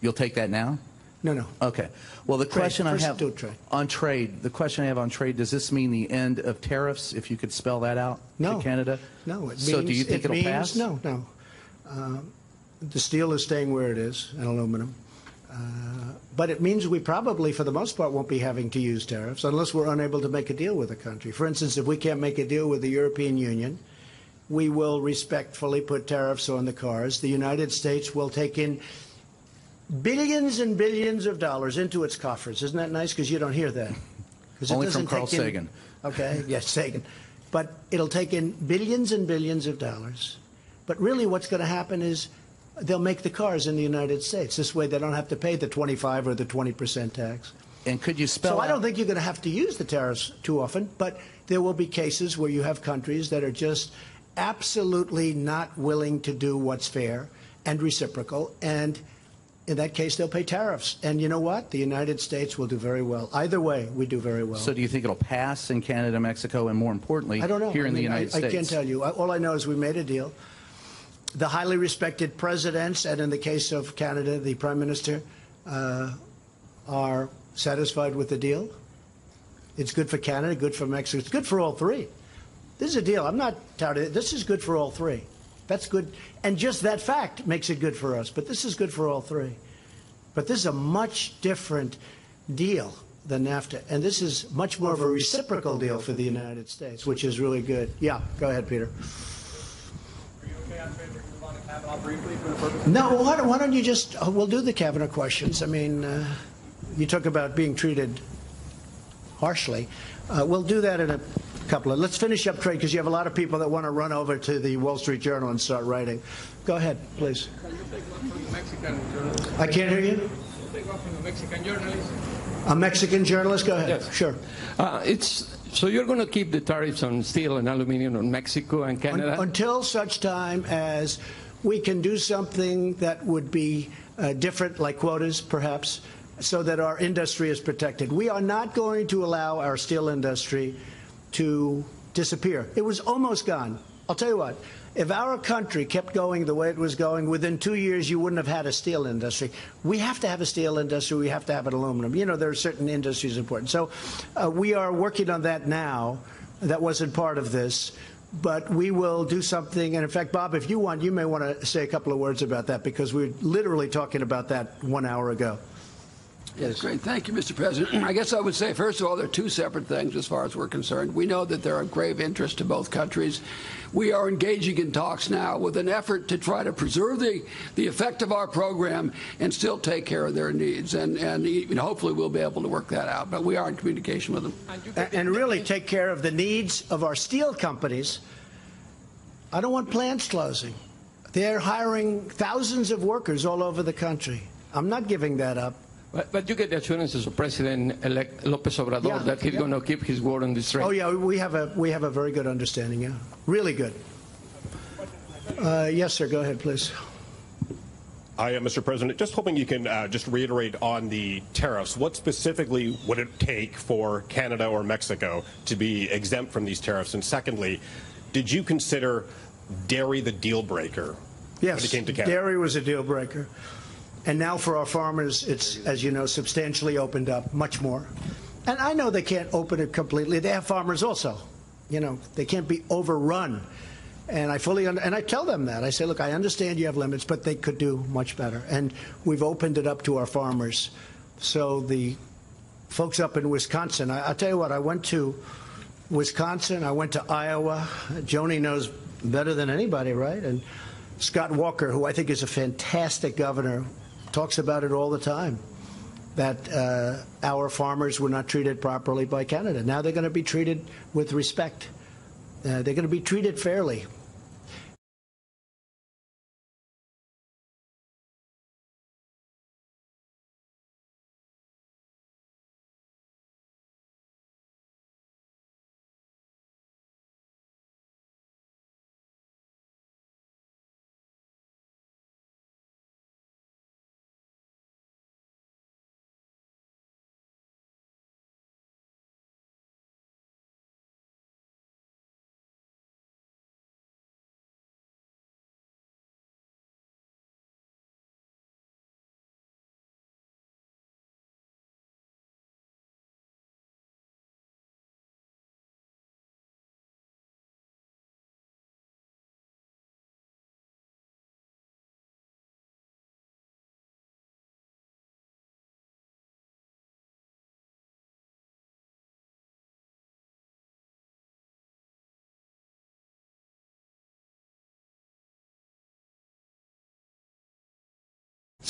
you'll take that now. No. Okay. Well, the question I First have do trade. on trade. The question I have on trade. Does this mean the end of tariffs? If you could spell that out No. to Canada. No. It means, So do you think it'll pass? No. The steel is staying where it is, and aluminum. But it means we probably, for the most part, won't be having to use tariffs unless we're unable to make a deal with a country. For instance, if we can't make a deal with the European Union, we will respectfully put tariffs on the cars. The United States will take in billions and billions of dollars into its coffers. Isn't that nice? Because you don't hear that. Only from Carl Sagan. Okay, yes, Sagan. But it'll take in billions and billions of dollars. But really what's going to happen is they'll make the cars in the United States. This way they don't have to pay the 25 or the 20% tax. And could you spell So out? I don't think you're going to have to use the tariffs too often, but there will be cases where you have countries that are just absolutely not willing to do what's fair and reciprocal, and in that case, they'll pay tariffs. And you know what? The United States will do very well. Either way, we do very well. So do you think it'll pass in Canada, Mexico, and more importantly, I don't know. here in the United States? I can't tell you. All I know is we made a deal. The highly respected presidents, and in the case of Canada, the Prime Minister, are satisfied with the deal. It's good for Canada, good for Mexico. It's good for all three. This is a deal. I'm not touting it. This is good for all three. That's good. And just that fact makes it good for us. But this is good for all three. But this is a much different deal than NAFTA. And this is much more of a reciprocal deal for the United States, which is really good. Yeah, go ahead, Peter. No, well, why don't you just, we'll do the Kavanaugh questions. I mean, you talk about being treated harshly. We'll do that in a couple of, let's finish up trade because you have a lot of people that want to run over to the Wall Street Journal and start writing. Go ahead, please. Can you take one from the Mexican journalist? I can't hear you. Take one from the Mexican journalist. A Mexican journalist? Go ahead. Yes. Sure. So you're going to keep the tariffs on steel and aluminum on Mexico and Canada? Until such time as we can do something that would be different, like quotas, perhaps, so that our industry is protected. We are not going to allow our steel industry to disappear. It was almost gone. I'll tell you what, if our country kept going the way it was going, within 2 years you wouldn't have had a steel industry. We have to have a steel industry. We have to have an aluminum. You know, there are certain industries important. So we are working on that now. That wasn't part of this. But we will do something. And in fact, Bob, if you want, you may want to say a couple of words about that because we were literally talking about that 1 hour ago. Yes, great. Thank you, Mr. President. I guess I would say, first of all, there are two separate things as far as we're concerned. We know that there are grave interests to both countries. We are engaging in talks now with an effort to try to preserve the effect of our program and still take care of their needs. And hopefully we'll be able to work that out. But we are in communication with them. And really take care of the needs of our steel companies. I don't want plants closing. They're hiring thousands of workers all over the country. I'm not giving that up. But you get the assurances of President-elect López Obrador that he's going to keep his word on this trade. Oh yeah, we have a very good understanding. Yeah, really good. Yes, sir. Go ahead, please. I am Mr. President. Just hoping you can just reiterate on the tariffs. What specifically would it take for Canada or Mexico to be exempt from these tariffs? And secondly, did you consider dairy the deal breaker when it came to Canada? Dairy was a deal breaker. And now for our farmers, it's, as you know, substantially opened up, much more. And I know they can't open it completely. They have farmers also. You know, they can't be overrun. And I and I tell them that. I say, look, I understand you have limits, but they could do much better. And we've opened it up to our farmers. So the folks up in Wisconsin, I'll tell you what, I went to Wisconsin, I went to Iowa. Joni knows better than anybody, right? And Scott Walker, who I think is a fantastic governor, talks about it all the time, that our farmers were not treated properly by Canada. Now they're going to be treated with respect. They're going to be treated fairly.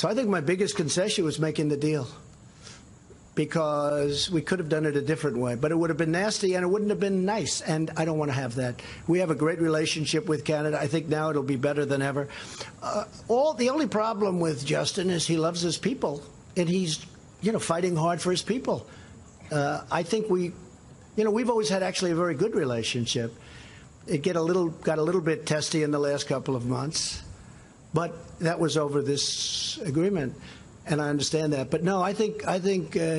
So I think my biggest concession was making the deal, because we could have done it a different way, but it would have been nasty and it wouldn't have been nice, and I don't want to have that. We have a great relationship with Canada. I think now it'll be better than ever. The only problem with Justin is he loves his people, and he's, fighting hard for his people. I think we've always had actually a very good relationship. It got a little bit testy in the last couple of months, but that was over this agreement. And I understand that, but no, I think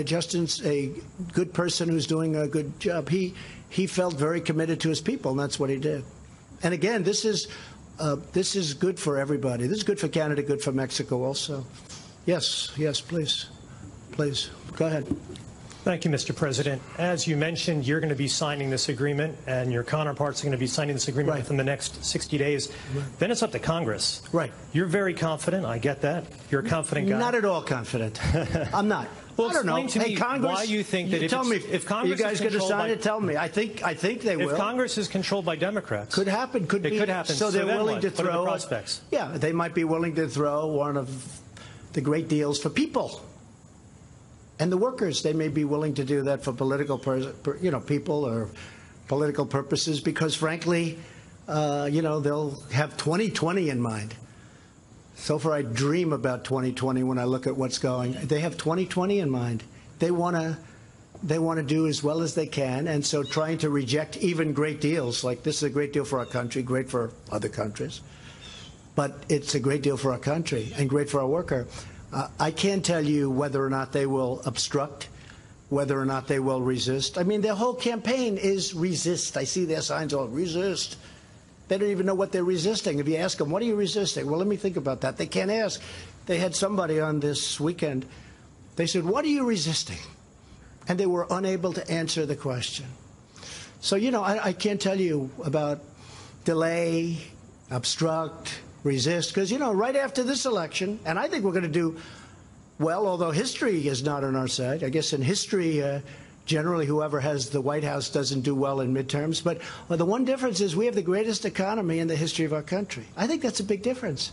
Justin's a good person who's doing a good job. He felt very committed to his people, and that's what he did. And again, this is good for everybody. This is good for Canada, good for Mexico also. Yes, please, go ahead. Thank you, Mr. President. As you mentioned, you're going to be signing this agreement, and your counterparts are going to be signing this agreement within the next 60 days. Right. Then it's up to Congress. Right. You're very confident. I get that. You're a confident guy. Not at all confident. I'm not. Well, I don't know. explain to me Congress, why you think that if Congress you guys is going to sign by, it, tell me. I think they will. If Congress is controlled by Democrats, could happen. Could happen. So they're willing to throw. What are the prospects? Yeah, they might be willing to throw one of the great deals for people. And the workers, they may be willing to do that for political, people or political purposes, because frankly, they'll have 2020 in mind. So far, I dream about 2020 when I look at what's going. They have 2020 in mind. They want to do as well as they can, and so trying to reject even great deals, like this is a great deal for our country, great for other countries, but it's a great deal for our country and great for our worker. I can't tell you whether or not they will obstruct, whether or not they will resist. I mean, their whole campaign is resist. I see their signs all resist. They don't even know what they're resisting. If you ask them, what are you resisting? Well, let me think about that. They can't ask. They had somebody on this weekend. They said, what are you resisting? And they were unable to answer the question. So, I can't tell you about delay, obstruct, resist, because, right after this election, and I think we're going to do well, although history is not on our side. I guess in history, generally, whoever has the White House doesn't do well in midterms. But the one difference is we have the greatest economy in the history of our country. I think that's a big difference.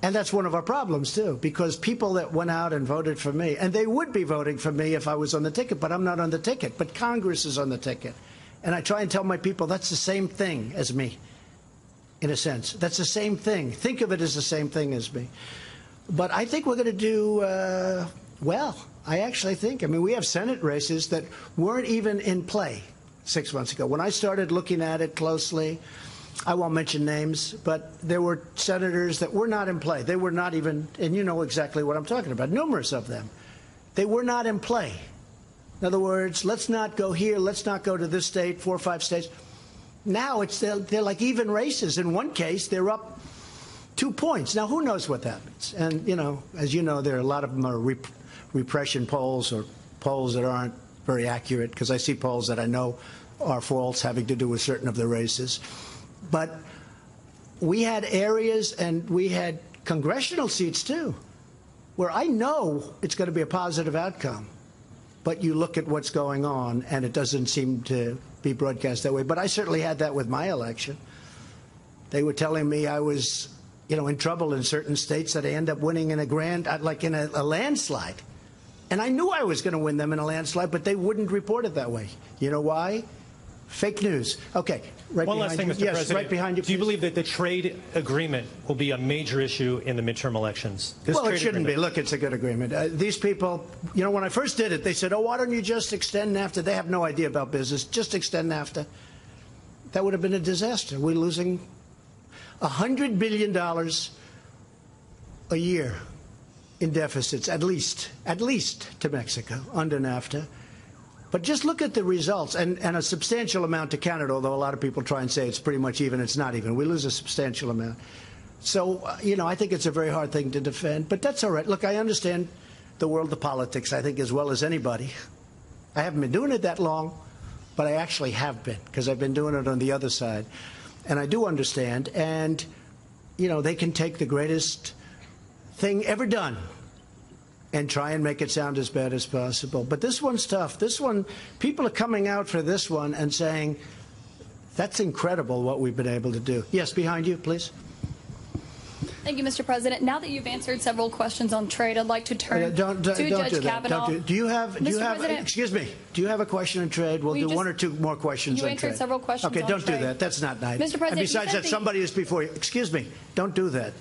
And that's one of our problems, too, because people that went out and voted for me, and they would be voting for me if I was on the ticket, but I'm not on the ticket. But Congress is on the ticket. And I try and tell my people that's the same thing as me. In a sense, that's the same thing. Think of it as the same thing as me. But I think we're going to do well. I actually think. I mean, we have Senate races that weren't even in play 6 months ago. When I started looking at it closely, I won't mention names, but there were senators that were not in play. They were not even, and you know exactly what I'm talking about, numerous of them. They were not in play. In other words, let's not go here, let's not go to this state, 4 or 5 states. Now they're like even races. In one case, they're up 2 points. Now, who knows what that means? And, as you know, there are a lot of them are repression polls or polls that aren't very accurate, because I see polls that I know are false having to do with certain of the races. But we had areas and we had congressional seats, too, where I know it's going to be a positive outcome. But you look at what's going on, and it doesn't seem to be broadcast that way. But I certainly had that with my election. They were telling me I was, in trouble in certain states, that I end up winning in a landslide. And I knew I was going to win them in a landslide, but they wouldn't report it that way. You know why? Fake news. Okay. One last thing, Mr. Yes, President. right behind you. Do you believe that the trade agreement will be a major issue in the midterm elections? Well, it shouldn't be. Look, it's a good agreement. These people, when I first did it, they said, oh, why don't you just extend NAFTA? They have no idea about business. Just extend NAFTA. That would have been a disaster. We're losing $100 billion a year in deficits, at least to Mexico under NAFTA. But just look at the results, and a substantial amount to Canada, although a lot of people try and say it's pretty much even. It's not even. We lose a substantial amount. So, I think it's a very hard thing to defend, but that's all right. Look, I understand the world of politics, I think, as well as anybody. I haven't been doing it that long, but I actually have been, because I've been doing it on the other side. And I do understand, and, they can take the greatest thing ever done and try and make it sound as bad as possible. But this one's tough. This one, people are coming out for this one and saying, that's incredible what we've been able to do. Yes, behind you, please. Thank you, Mr. President. Now that you've answered several questions on trade, I'd like to turn don't to do Judge that. Kavanaugh. Do you have, President, excuse me, do you have a question on trade? We'll do one or two more questions on trade. You answered several questions Okay, on don't trade. do that. That's not nice. Mr. President, and besides that, somebody is before you. Excuse me, don't do that.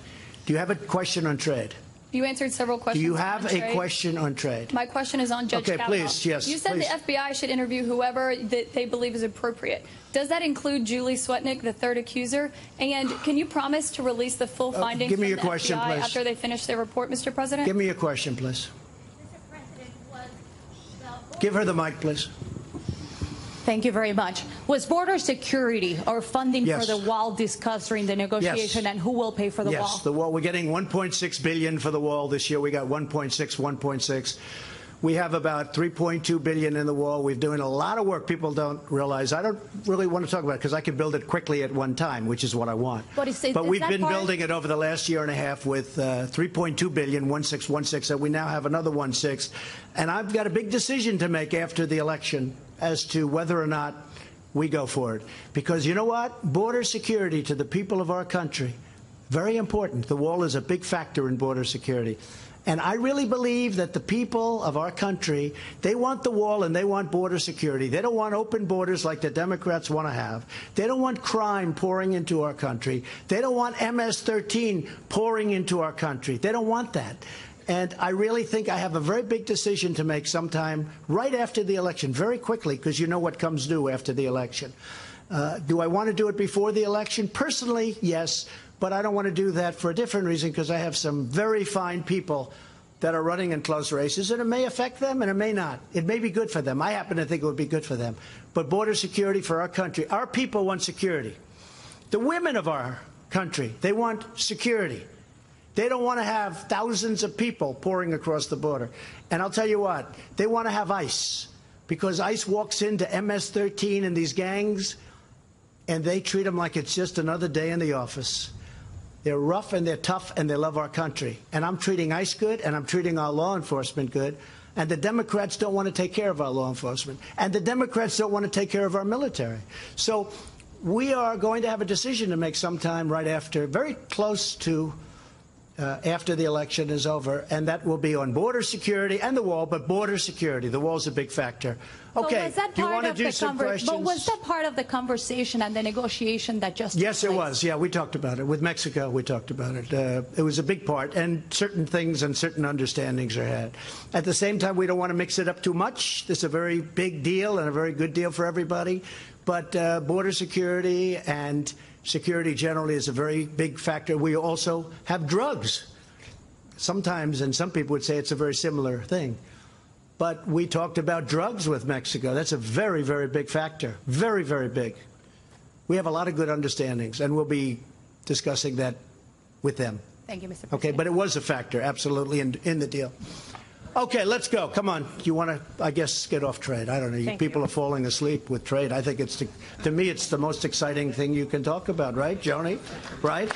Do you have a question on trade? You answered several questions. Do you have on trade. a question on trade? My question is on Judge Kavanaugh. Please, yes. You said please. the FBI should interview whoever that they believe is appropriate. Does that include Julie Swetnick, the third accuser? And can you promise to release the full findings give me from your the question, FBI please. after they finish their report, Mr. President? Give me your question, please. Give her the mic, please. Thank you very much. Was border security or funding Yes. for the wall discussed during the negotiation, Yes. and who will pay for the wall? Yes, the wall. We're getting $1.6 billion for the wall this year. We got 1.6. We have about $3.2 billion in the wall. We're doing a lot of work. People don't realize. I don't really want to talk about it because I can build it quickly at one time, which is what I want. But we've been building it over the last year and a half with $3.2 billion, 1.6, and we now have another 1.6. And I've got a big decision to make after the election as to whether or not we go for it. Because you know what? Border security to the people of our country, very important. The wall is a big factor in border security. And I really believe that the people of our country, they want the wall and they want border security. They don't want open borders like the Democrats want to have. They don't want crime pouring into our country. They don't want MS-13 pouring into our country. They don't want that. And I really think I have a very big decision to make sometime right after the election, very quickly, because you know what comes due after the election. Do I want to do it before the election? Personally, yes. But I don't want to do that for a different reason, because I have some very fine people that are running in close races, and it may affect them and it may not. It may be good for them. I happen to think it would be good for them. But border security for our country, our people want security. The women of our country, they want security. They don't want to have thousands of people pouring across the border. And I'll tell you what, they want to have ICE, because ICE walks into MS-13 and these gangs, and they treat them like it's just another day in the office. They're rough and they're tough and they love our country. And I'm treating ICE good and I'm treating our law enforcement good. And the Democrats don't want to take care of our law enforcement. And the Democrats don't want to take care of our military. So we are going to have a decision to make sometime right after, very close to after the election is over, and that will be on border security and the wall, but border security. The wall's a big factor. Okay, do you want to do some questions? But was that part of the conversation and the negotiation that just Yes, took it place? was. Yeah, we talked about it. With Mexico, we talked about it. It was a big part, and certain things and certain understandings are had. At the same time, we don't want to mix it up too much. This is a very big deal and a very good deal for everybody. But border security and security generally is a very big factor. We also have drugs. Sometimes, and some people would say it's a very similar thing. But we talked about drugs with Mexico. That's a very, very big factor. Very, very big. We have a lot of good understandings, and we'll be discussing that with them. Thank you, Mr. President. Okay, but it was a factor, absolutely, in the deal. Okay, let's go. Come on. You want to, I guess, get off trade. I don't know. Thank People you. are falling asleep with trade. I think it's, to me, it's the most exciting thing you can talk about, right, Joni? Right?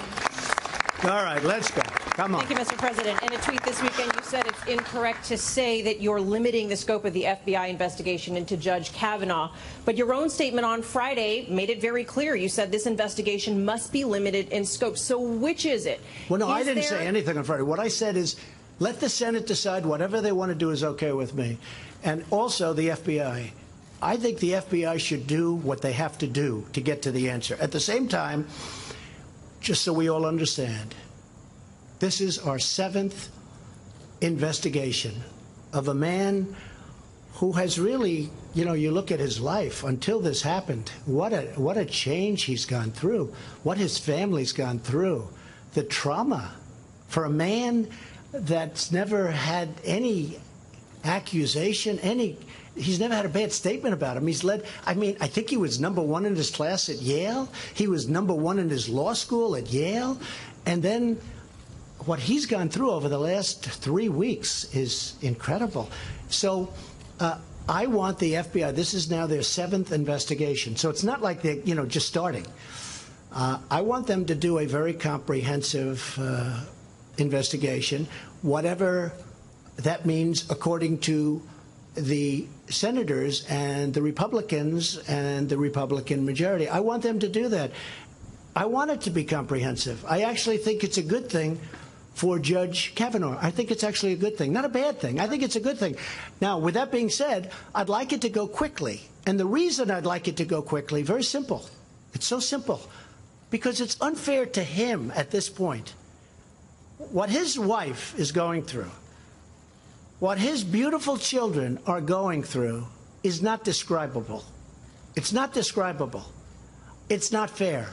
All right, let's go. Come on. Thank you, Mr. President. In a tweet this weekend, you said it's incorrect to say that you're limiting the scope of the FBI investigation into Judge Kavanaugh. But your own statement on Friday made it very clear. You said this investigation must be limited in scope. So which is it? Well, no, I didn't say anything on Friday. What I said is, let the Senate decide. Whatever they want to do is okay with me. And also the FBI. I think the FBI should do what they have to do to get to the answer. At the same time, just so we all understand, this is our 7th investigation of a man who has really, you know, you look at his life until this happened, what a change he's gone through, what his family's gone through, the trauma for a man that's never had any accusation, he's never had a bad statement about him. He's led, I mean, I think he was #1 in his class at Yale. He was #1 in his law school at Yale. And then what he's gone through over the last 3 weeks is incredible. So I want the FBI, this is now their 7th investigation. So it's not like they're, you know, just starting. I want them to do a very comprehensive investigation, whatever that means according to the senators and the Republicans and the Republican majority. I want them to do that. I want it to be comprehensive. I actually think it's a good thing for Judge Kavanaugh. I think it's actually a good thing, not a bad thing. I think it's a good thing. Now, with that being said, I'd like it to go quickly. And the reason I'd like it to go quickly, very simple. It's so simple. Because it's unfair to him at this point. What his wife is going through, what his beautiful children are going through is not describable. It's not describable. It's not fair.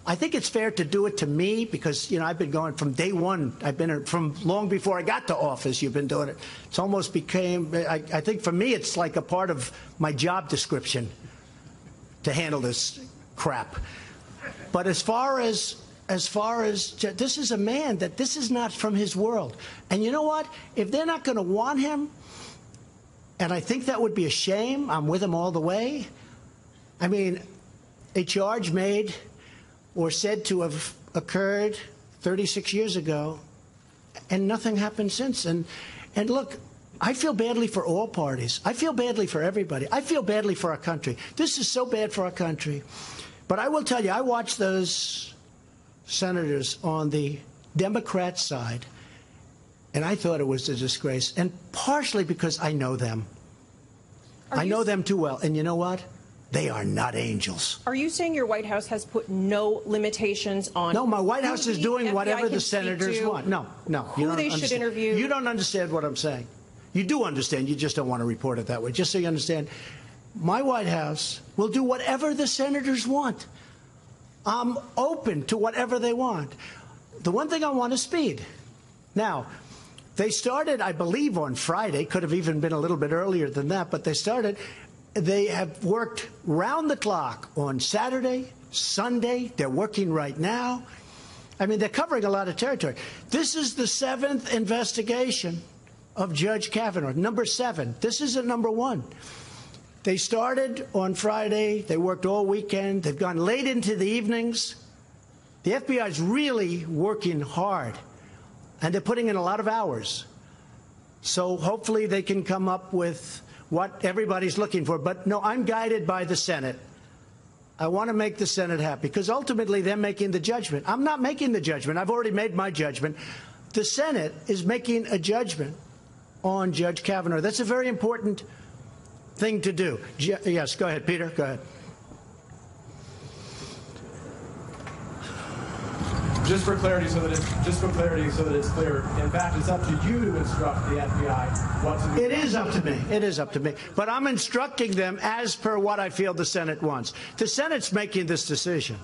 I think it's fair to do it to me because, you know, I've been going from day one. I've been from long before I got to office. You've been doing it. It's almost became, I think for me, it's like a part of my job description to handle this crap. But as far as this is a man that this is not from his world. And you know what? If they're not going to want him, and I think that would be a shame, I'm with him all the way. I mean, a charge made or said to have occurred 36 years ago, and nothing happened since. And look, I feel badly for all parties. I feel badly for everybody. I feel badly for our country. This is so bad for our country. But I will tell you, I watched those senators on the Democrat side, and I thought it was a disgrace, and partially because I know them. I know them too well. And you know what? They are not angels. Are you saying your White House has put no limitations on? No, my White House is doing whatever the senators want. No. Who they should interview? You don't understand what I'm saying. You do understand. You just don't want to report it that way. Just so you understand, my White House will do whatever the senators want. I'm open to whatever they want. The one thing I want is speed. Now, they started, I believe, on Friday. Could have even been a little bit earlier than that, but they started. They have worked round the clock on Saturday, Sunday. They're working right now. I mean, they're covering a lot of territory. This is the 7th investigation of Judge Kavanaugh, number 7. This isn't number 1. They started on Friday. They worked all weekend. They've gone late into the evenings. The FBI is really working hard, and they're putting in a lot of hours. So hopefully they can come up with what everybody's looking for. But no, I'm guided by the Senate. I want to make the Senate happy because ultimately they're making the judgment. I'm not making the judgment. I've already made my judgment. The Senate is making a judgment on Judge Kavanaugh. That's a very important thing to do. Yes, go ahead, Peter. Go ahead. Just for clarity, so that it's clear. In fact, it's up to you to instruct the FBI what to do. It is up to me. It is up to me. But I'm instructing them as per what I feel the Senate wants. The Senate's making this decision,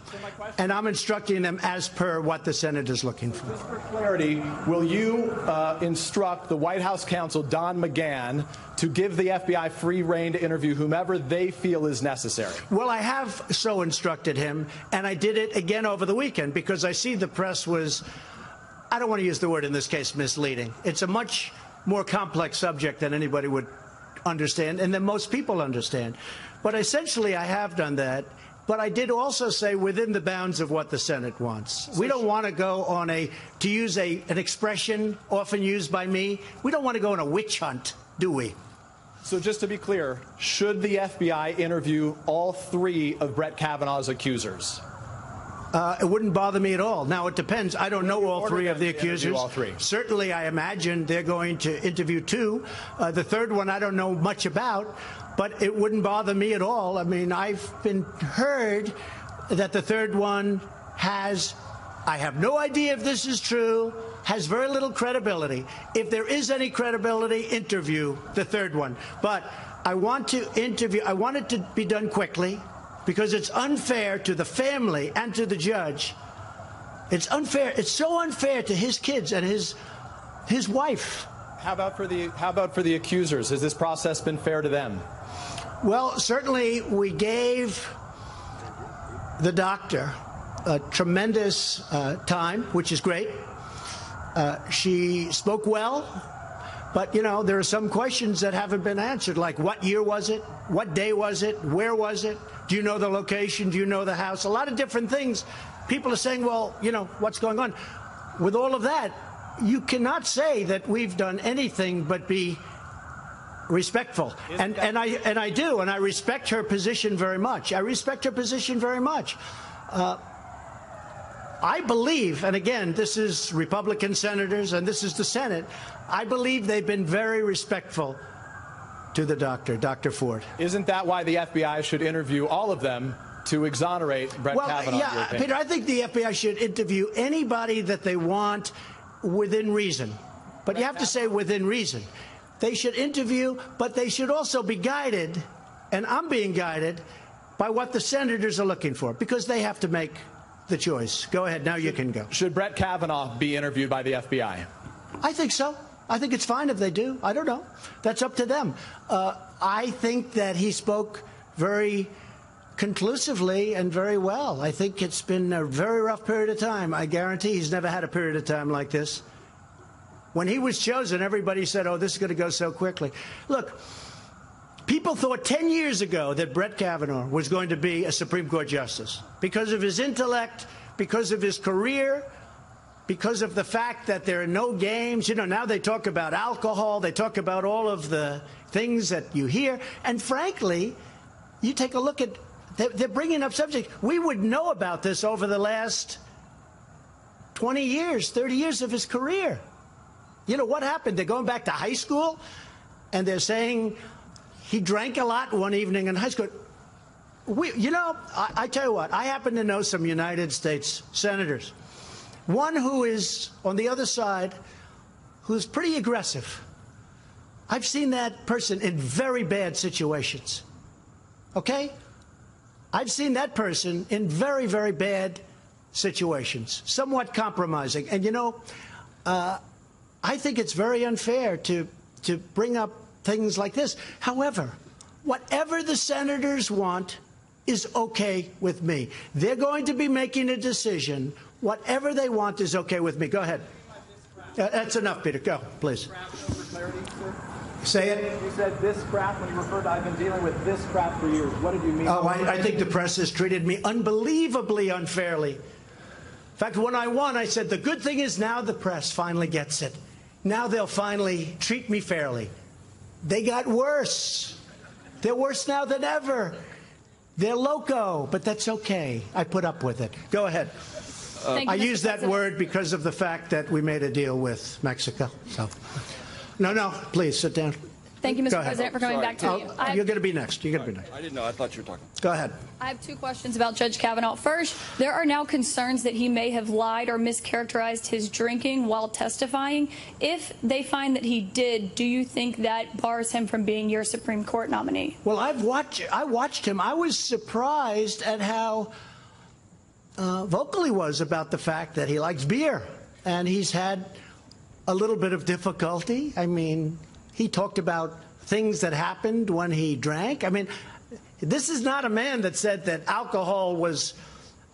and I'm instructing them as per what the Senate is looking for. Just for clarity, will you instruct the White House counsel, Don McGahn, to give the FBI free rein to interview whomever they feel is necessary? Well, I have so instructed him, and I did it again over the weekend because I see the press was, I don't want to use the word in this case, misleading. It's a much more complex subject than anybody would understand and than most people understand. But essentially, I have done that. But I did also say within the bounds of what the Senate wants. We don't want to go on to use an expression often used by me, we don't want to go on a witch hunt, do we? So just to be clear, should the FBI interview all 3 of Brett Kavanaugh's accusers? It wouldn't bother me at all. Now, it depends. I don't know all 3 of the accusers. All 3. Certainly, I imagine they're going to interview 2. The third one I don't know much about, but it wouldn't bother me at all. I mean, I've been heard that the third one has, I have no idea if this is true, has very little credibility. If there is any credibility, interview the third one. But I want to interview, I want it to be done quickly, because it's unfair to the family and to the judge. It's unfair. It's so unfair to his kids and his wife. How about for the accusers? Has this process been fair to them? Well, certainly we gave the doctor a tremendous time, which is great. She spoke well, but, you know, there are some questions that haven't been answered, like what year was it? What day was it? Where was it? Do you know the location? Do you know the house? A lot of different things. People are saying, well, you know, what's going on? With all of that, you cannot say that we've done anything but be respectful. And I do, and I respect her position very much. I respect her position very much. I believe, and again, this is Republican senators and this is the Senate, I believe they've been very respectful to the doctor, Dr. Ford. Isn't that why the FBI should interview all of them to exonerate Brett Kavanaugh? Yeah, Peter, I think the FBI should interview anybody that they want within reason. But you have to say within reason. They should interview, but they should also be guided, and I'm being guided, by what the senators are looking for, because they have to make the choice. Go ahead, now you can go. Should Brett Kavanaugh be interviewed by the FBI? I think so. I think it's fine if they do. I don't know. That's up to them. I think that he spoke very conclusively and very well. I think it's been a very rough period of time. I guarantee he's never had a period of time like this. When he was chosen, everybody said, oh, this is going to go so quickly. Look, people thought 10 years ago that Brett Kavanaugh was going to be a Supreme Court justice because of his intellect, because of his career, because of the fact that there are no games. You know, now they talk about alcohol. They talk about all of the things that you hear. And frankly, you take a look at, they're bringing up subjects. We would know about this over the last 20 years, 30 years of his career. You know, what happened? They're going back to high school, and they're saying he drank a lot one evening in high school. I tell you what, I happen to know some United States senators. One who is on the other side, who's pretty aggressive. I've seen that person in very bad situations. Okay? I've seen that person in very, very bad situations, somewhat compromising. And, you know, I think it's very unfair to bring up things like this. However, whatever the senators want is okay with me. They're going to be making a decision. Whatever they want is okay with me. Go ahead. That's enough, Peter. Go, please. Say it. You said this crap when you referred to I've been dealing with this crap for years. What did you mean? Oh, I think the press has treated me unbelievably unfairly. In fact, when I won, I said, the good thing is now the press finally gets it. Now they'll finally treat me fairly. They got worse. They're worse now than ever. They're loco, but that's okay. I put up with it. Go ahead. I use that word because of the fact that we made a deal with Mexico. So, no, please sit down. Thank you, Mr. President, for coming back to me. You're going to be next. You're going to be next. I didn't know. I thought you were talking. Go ahead. I have two questions about Judge Kavanaugh. First, there are now concerns that he may have lied or mischaracterized his drinking while testifying. If they find that he did, do you think that bars him from being your Supreme Court nominee? Well, I watched him. I was surprised at how vocal he was about the fact that he likes beer. And he's had a little bit of difficulty. I mean, he talked about things that happened when he drank. I mean, this is not a man that said that alcohol was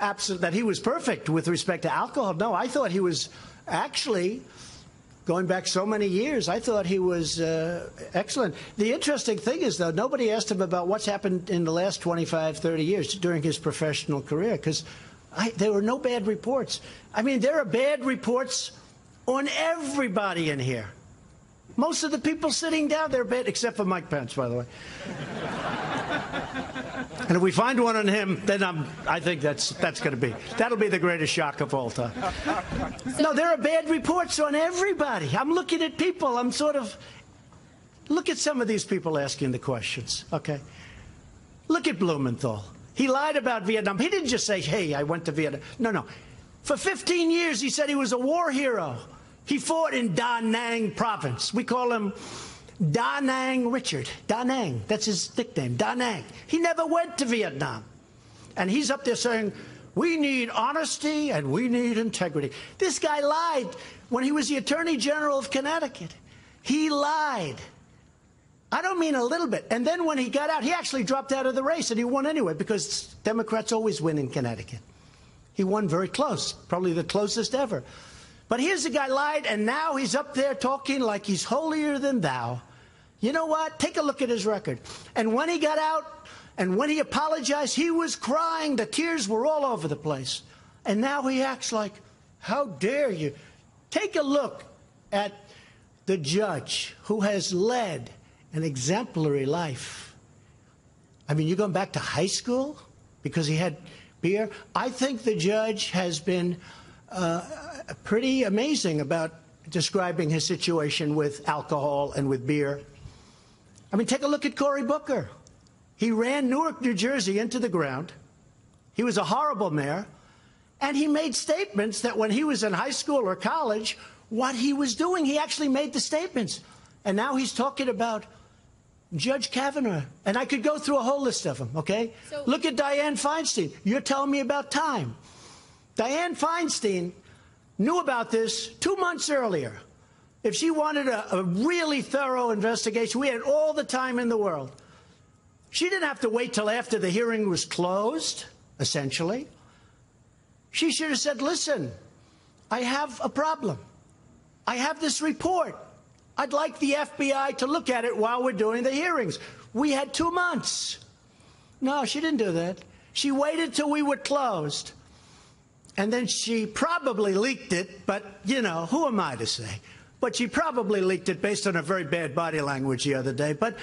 that he was perfect with respect to alcohol. No, I thought he was actually, going back so many years, I thought he was excellent. The interesting thing is, though, nobody asked him about what's happened in the last 25, 30 years during his professional career, because there were no bad reports. I mean, there are bad reports on everybody in here. Most of the people sitting down there, bad, except for Mike Pence, by the way. And if we find one on him, then I think that'll be the greatest shock of all time. No, there are bad reports on everybody. I'm looking at people. I'm sort of, look at some of these people asking the questions, okay? Look at Blumenthal. He lied about Vietnam. He didn't just say, hey, I went to Vietnam. No. For 15 years, he said he was a war hero. He fought in Da Nang province. We call him Da Nang Richard. Da Nang, that's his nickname, Da Nang. He never went to Vietnam. And he's up there saying, we need honesty and we need integrity. This guy lied when he was the Attorney General of Connecticut. He lied. I don't mean a little bit. And then when he got out, he actually dropped out of the race, and he won anyway, because Democrats always win in Connecticut. He won very close, probably the closest ever. But here's a guy lied, and now he's up there talking like he's holier than thou. You know what? Take a look at his record. And when he got out, and when he apologized, he was crying. The tears were all over the place. And now he acts like, how dare you? Take a look at the judge who has led an exemplary life. I mean, you're going back to high school? Because he had beer. I think the judge has been pretty amazing about describing his situation with alcohol and with beer. I mean, take a look at Cory Booker. He ran Newark, New Jersey into the ground. He was a horrible mayor. And he made statements that when he was in high school or college, what he was doing, he actually made the statements. And now he's talking about Judge Kavanaugh. And I could go through a whole list of them, okay? So, look at Dianne Feinstein. You're telling me about time. Dianne Feinstein knew about this 2 months earlier. If she wanted a really thorough investigation, we had all the time in the world. She didn't have to wait till after the hearing was closed, essentially. She should have said, listen, I have a problem. I have this report. I'd like the FBI to look at it while we're doing the hearings. We had 2 months. No, she didn't do that. She waited till we were closed. And then she probably leaked it, but, you know, who am I to say? But she probably leaked it based on a very bad body language the other day. But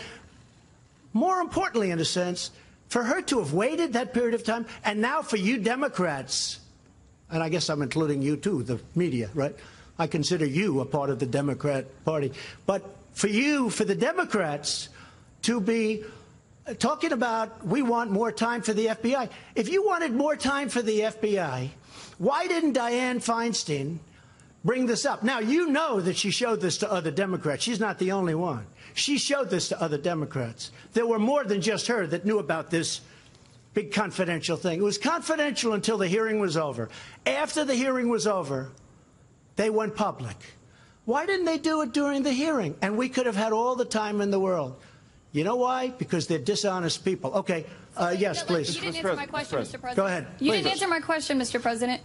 more importantly, in a sense, for her to have waited that period of time, and now for you Democrats, and I guess I'm including you too, the media, right? I consider you a part of the Democrat Party. But for you, for the Democrats, to be talking about we want more time for the FBI. If you wanted more time for the FBI, why didn't Dianne Feinstein bring this up? Now, you know that she showed this to other Democrats. She's not the only one. She showed this to other Democrats. There were more than just her that knew about this big confidential thing. It was confidential until the hearing was over. After the hearing was over, they went public. Why didn't they do it during the hearing? And we could have had all the time in the world. You know why? Because they're dishonest people. Okay. Yes, please. You didn't answer my question, Mr. President. Go ahead. You didn't answer my question, Mr. President.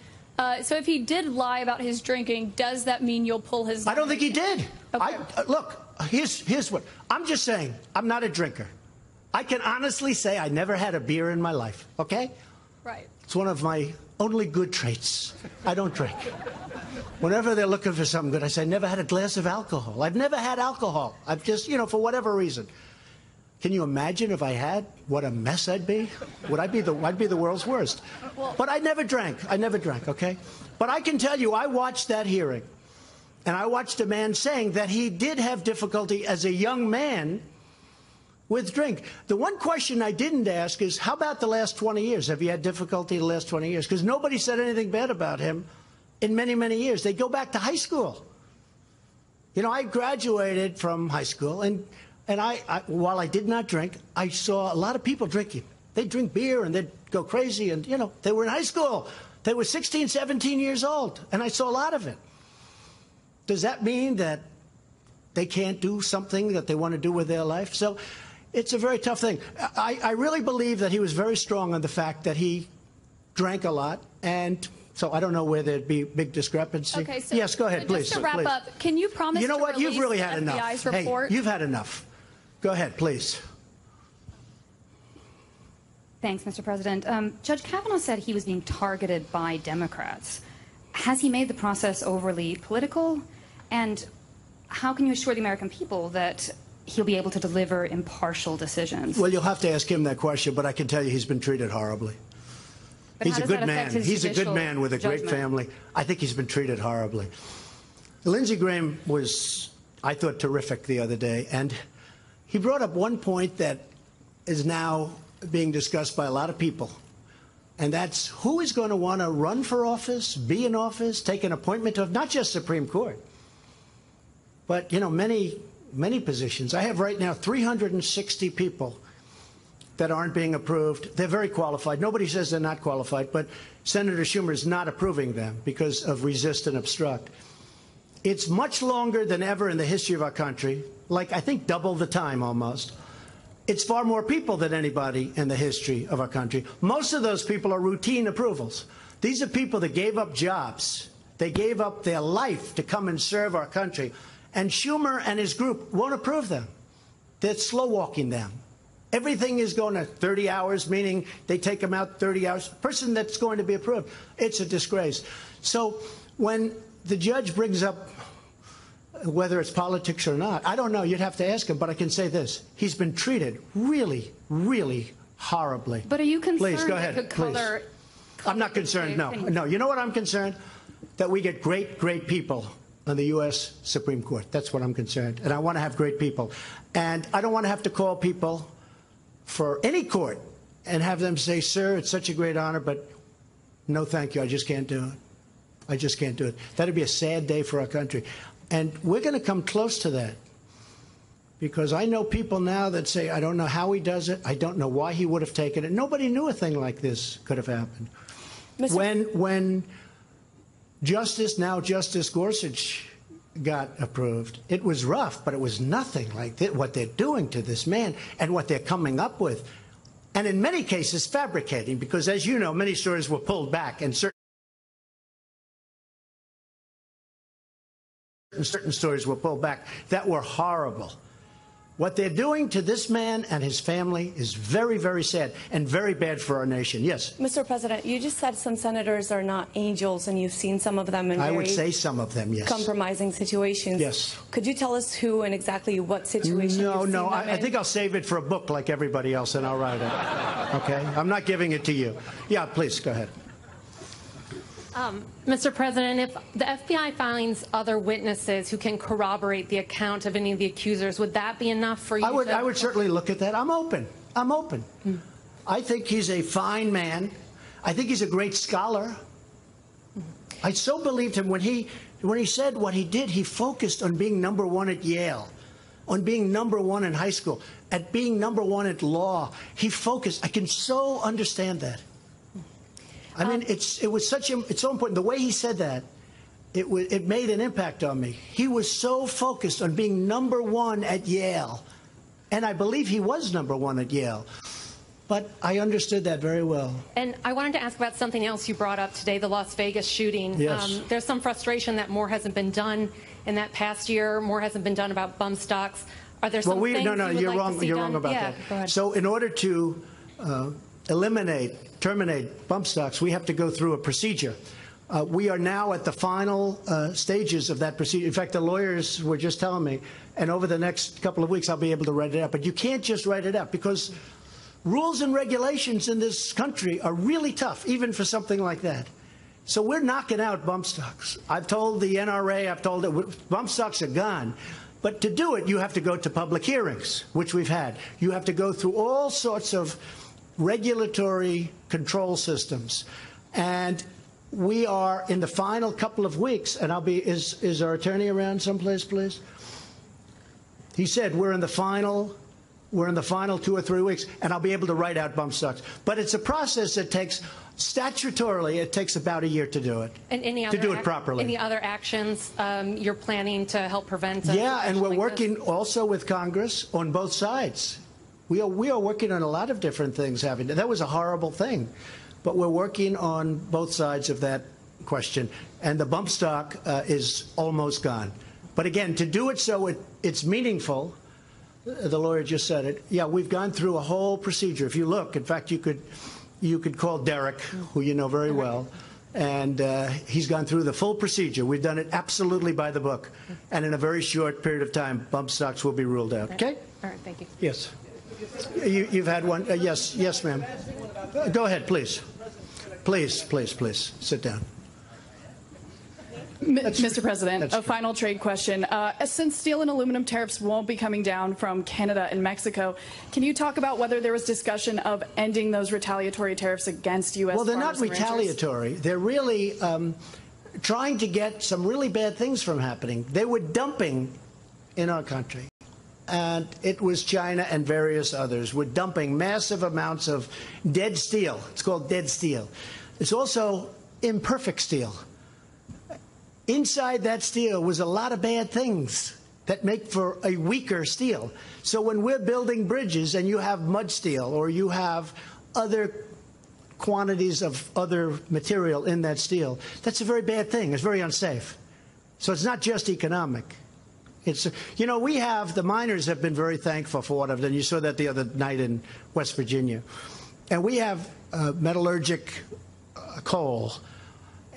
So if he did lie about his drinking, does that mean you'll pull his... I don't think he did. Okay. Look, here's what. I'm just saying, I'm not a drinker. I can honestly say I never had a beer in my life, okay? Right. It's one of my only good traits. I don't drink. Whenever they're looking for something good, I say, I never had a glass of alcohol. I've never had alcohol. I've just, you know, for whatever reason. Can you imagine if I had, what a mess I'd be? I'd be the world's worst. But I never drank. I never drank, okay? But I can tell you, I watched that hearing, and I watched a man saying that he did have difficulty as a young man with drink. The one question I didn't ask is, how about the last 20 years? Have you had difficulty the last 20 years? Because nobody said anything bad about him in many, many years. They go back to high school. You know, I graduated from high school, and while I did not drink, I saw a lot of people drinking. They'd drink beer and they'd go crazy, and, you know, they were in high school. They were 16, 17 years old, and I saw a lot of it. Does that mean that they can't do something that they want to do with their life? So it's a very tough thing. I really believe that he was very strong on the fact that he drank a lot, and so I don't know where there'd be big discrepancy. Okay, so yes, go ahead, please. Just to wrap up, can you promise you know what? You've really had enough. FBI's report? Hey, you've had enough. Go ahead, please. Thanks, Mr. President. Judge Kavanaugh said he was being targeted by Democrats. Has he made the process overly political? And how can you assure the American people that he'll be able to deliver impartial decisions? Well, you'll have to ask him that question, but I can tell you he's been treated horribly. But he's a good man. He's a good man with a great family. I think he's been treated horribly. Lindsey Graham was, I thought, terrific the other day, and he brought up one point that is now being discussed by a lot of people, and that's who is going to want to run for office, be in office, take an appointment of not just Supreme Court, but, you know, many positions. I have right now 360 people that aren't being approved. They're very qualified. Nobody says they're not qualified, but Senator Schumer is not approving them because of resist and obstruct. It's much longer than ever in the history of our country, like I think double the time almost. It's far more people than anybody in the history of our country. Most of those people are routine approvals. These are people that gave up jobs. They gave up their life to come and serve our country. And Schumer and his group won't approve them. They're slow-walking them. Everything is going to 30 hours, meaning they take them out 30 hours. Person that's going to be approved, it's a disgrace. So when the judge brings up whether it's politics or not, I don't know. You'd have to ask him, but I can say this. He's been treated really, really horribly. But are you concerned Please, go ahead, it could color I'm not concerned, no. No, you know what I'm concerned? That we get great, great people on the U.S. Supreme Court. That's what I'm concerned. And I want to have great people. And I don't want to have to call people for any court and have them say, sir, it's such a great honor, but no thank you, I just can't do it. I just can't do it. That would be a sad day for our country. And we're going to come close to that. Because I know people now that say, I don't know how he does it. I don't know why he would have taken it. Nobody knew a thing like this could have happened. When Justice Gorsuch got approved, it was rough, but it was nothing like what they're doing to this man and what they're coming up with. And in many cases, fabricating, because as you know, many stories were pulled back and certain stories were pulled back that were horrible. What they're doing to this man and his family is very, very sad and very bad for our nation. Yes? Mr. President, you just said some senators are not angels, and you've seen some of them in I would say some of them, yes. Compromising situations. Yes. Could you tell us who and exactly what situation No, I think I'll save it for a book like everybody else, and I'll write it. Okay? I'm not giving it to you. Yeah, please, go ahead. Mr. President, if the FBI finds other witnesses who can corroborate the account of any of the accusers, would that be enough for you? I would certainly look at that. I'm open. I'm open. I think he's a fine man. I think he's a great scholar. I so believed him when he said what he did. He focused on being #1 at Yale, on being #1 in high school, at being #1 at law. He focused. I can so understand that. I mean, it's so important. The way he said that, it made an impact on me. He was so focused on being #1 at Yale, and I believe he was #1 at Yale. But I understood that very well. And I wanted to ask about something else you brought up today, the Las Vegas shooting. Yes. There's some frustration that more hasn't been done in that past year. More hasn't been done about bump stocks. Are there some things you would you're like wrong. to see You're done? wrong about Yeah, that. go ahead. So in order to terminate bump stocks, we have to go through a procedure. We are now at the final stages of that procedure. In fact, the lawyers were just telling me, and over the next couple of weeks, I'll be able to write it out. But you can't just write it out, because rules and regulations in this country are really tough, even for something like that. So we're knocking out bump stocks. I've told the NRA, I've told it, bump stocks are gone. But to do it, you have to go to public hearings, which we've had. You have to go through all sorts of regulatory control systems. And we are in the final couple of weeks, and is our attorney around someplace, please? He said we're in the final 2 or 3 weeks, and I'll be able to write out bump stocks. But it's a process that takes, statutorily, it takes about a year to do it. And to do it properly. Any other actions you're planning to help prevent? Yeah, and we're working also with Congress on both sides. We are working on a lot of different things. That was a horrible thing, but we're working on both sides of that question. And the bump stock is almost gone. But again, to do it so it's meaningful, the lawyer just said it. Yeah, we've gone through a whole procedure. If you look, in fact, you could call Derek, who you know very well, and he's gone through the full procedure. We've done it absolutely by the book, and in a very short period of time, bump stocks will be ruled out. Okay? All right, thank you. Yes. You've had one. Yes, ma'am. Go ahead, please. Please, sit down. Mr. President, a final trade question. Since steel and aluminum tariffs won't be coming down from Canada and Mexico, can you talk about whether there was discussion of ending those retaliatory tariffs against U.S. Well, they're not farmers and ranchers? retaliatory. They're really trying to get some really bad things from happening. They were dumping in our country. And it was China and various others were dumping massive amounts of dead steel. It's called dead steel. It's also imperfect steel. Inside that steel was a lot of bad things that make for a weaker steel. So when we're building bridges and you have mud steel or you have other quantities of other material in that steel, that's a very bad thing. It's very unsafe. So it's not just economic. It's, you know, the miners have been very thankful for what I've done. You saw that the other night in West Virginia. And we have metallurgic coal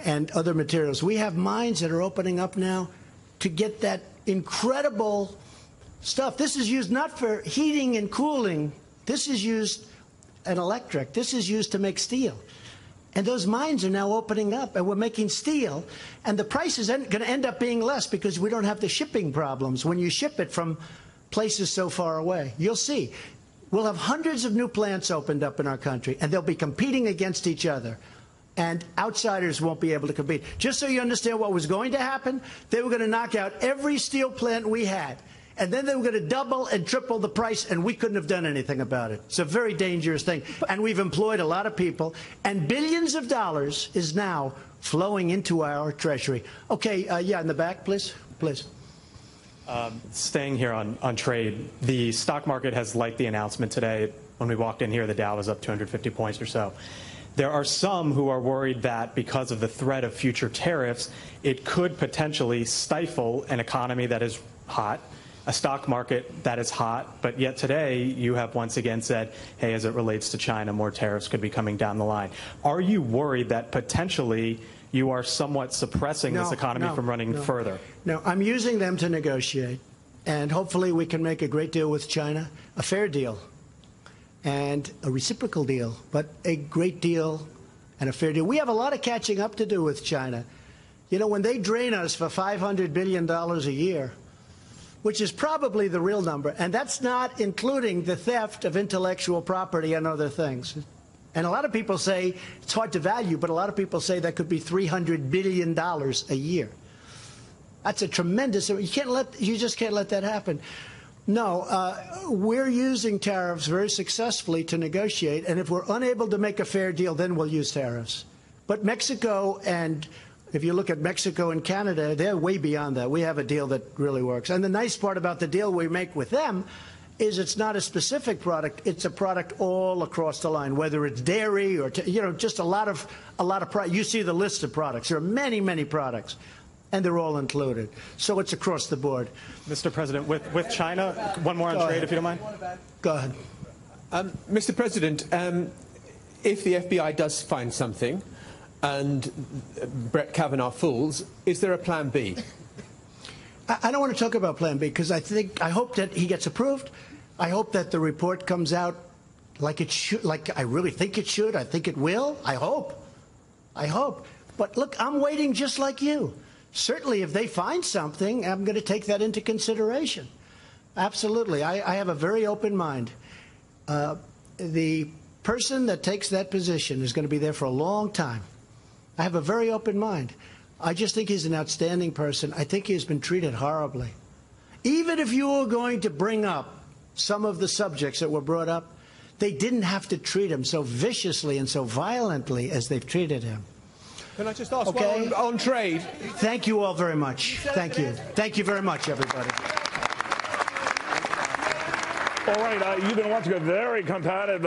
and other materials. We have mines that are opening up now to get that incredible stuff. This is used not for heating and cooling. This is used, and electric. This is used to make steel. And those mines are now opening up, and we're making steel, and the price is going to end up being less because we don't have the shipping problems when you ship it from places so far away. You'll see. We'll have hundreds of new plants opened up in our country, and they'll be competing against each other. And outsiders won't be able to compete. Just so you understand what was going to happen, they were going to knock out every steel plant we had. And then they were going to double and triple the price, and we couldn't have done anything about it. It's a very dangerous thing. And we've employed a lot of people, and billions of dollars is now flowing into our treasury. Okay, yeah, in the back, please. Please. Staying here on trade, the stock market has liked the announcement today. When we walked in here, the Dow was up 250 points or so. There are some who are worried that because of the threat of future tariffs, it could potentially stifle an economy that is hot, a stock market that is hot, but yet today you have once again said, hey, as it relates to China, more tariffs could be coming down the line. Are you worried that potentially you are somewhat suppressing this economy from running further? No, I'm using them to negotiate, and hopefully we can make a great deal with China, a fair deal, and a reciprocal deal, but a great deal and a fair deal. We have a lot of catching up to do with China. You know, when they drain us for $500 billion a year, which is probably the real number, and that's not including the theft of intellectual property and other things. And a lot of people say it's hard to value, but a lot of people say that could be $300 billion a year. That's a tremendous. You just can't let that happen. No, we're using tariffs very successfully to negotiate, and if we're unable to make a fair deal, then we'll use tariffs. But Mexico, and if you look at Mexico and Canada, they're way beyond that. We have a deal that really works. And the nice part about the deal we make with them is it's not a specific product. It's a product all across the line, whether it's dairy or, just a lot of products. You see the list of products. There are many, many products, and they're all included. So it's across the board. Mr. President, with China, one more on trade, if you don't mind. Go ahead. Mr. President, if the FBI does find something and Brett Kavanaugh falls, is there a plan B? I don't want to talk about Plan B because I hope that he gets approved. I hope that the report comes out like it should, like I really think it should. I think it will. I hope. But look, I'm waiting just like you. Certainly, if they find something, I'm going to take that into consideration. Absolutely. I have a very open mind. The person that takes that position is going to be there for a long time. I have a very open mind. I just think he's an outstanding person. I think he's been treated horribly. Even if you were going to bring up some of the subjects that were brought up, they didn't have to treat him so viciously and so violently as they've treated him. Can I just ask on trade? Thank you all very much. Thank you. Thank you very much, everybody. All right, you've been watching a very competitive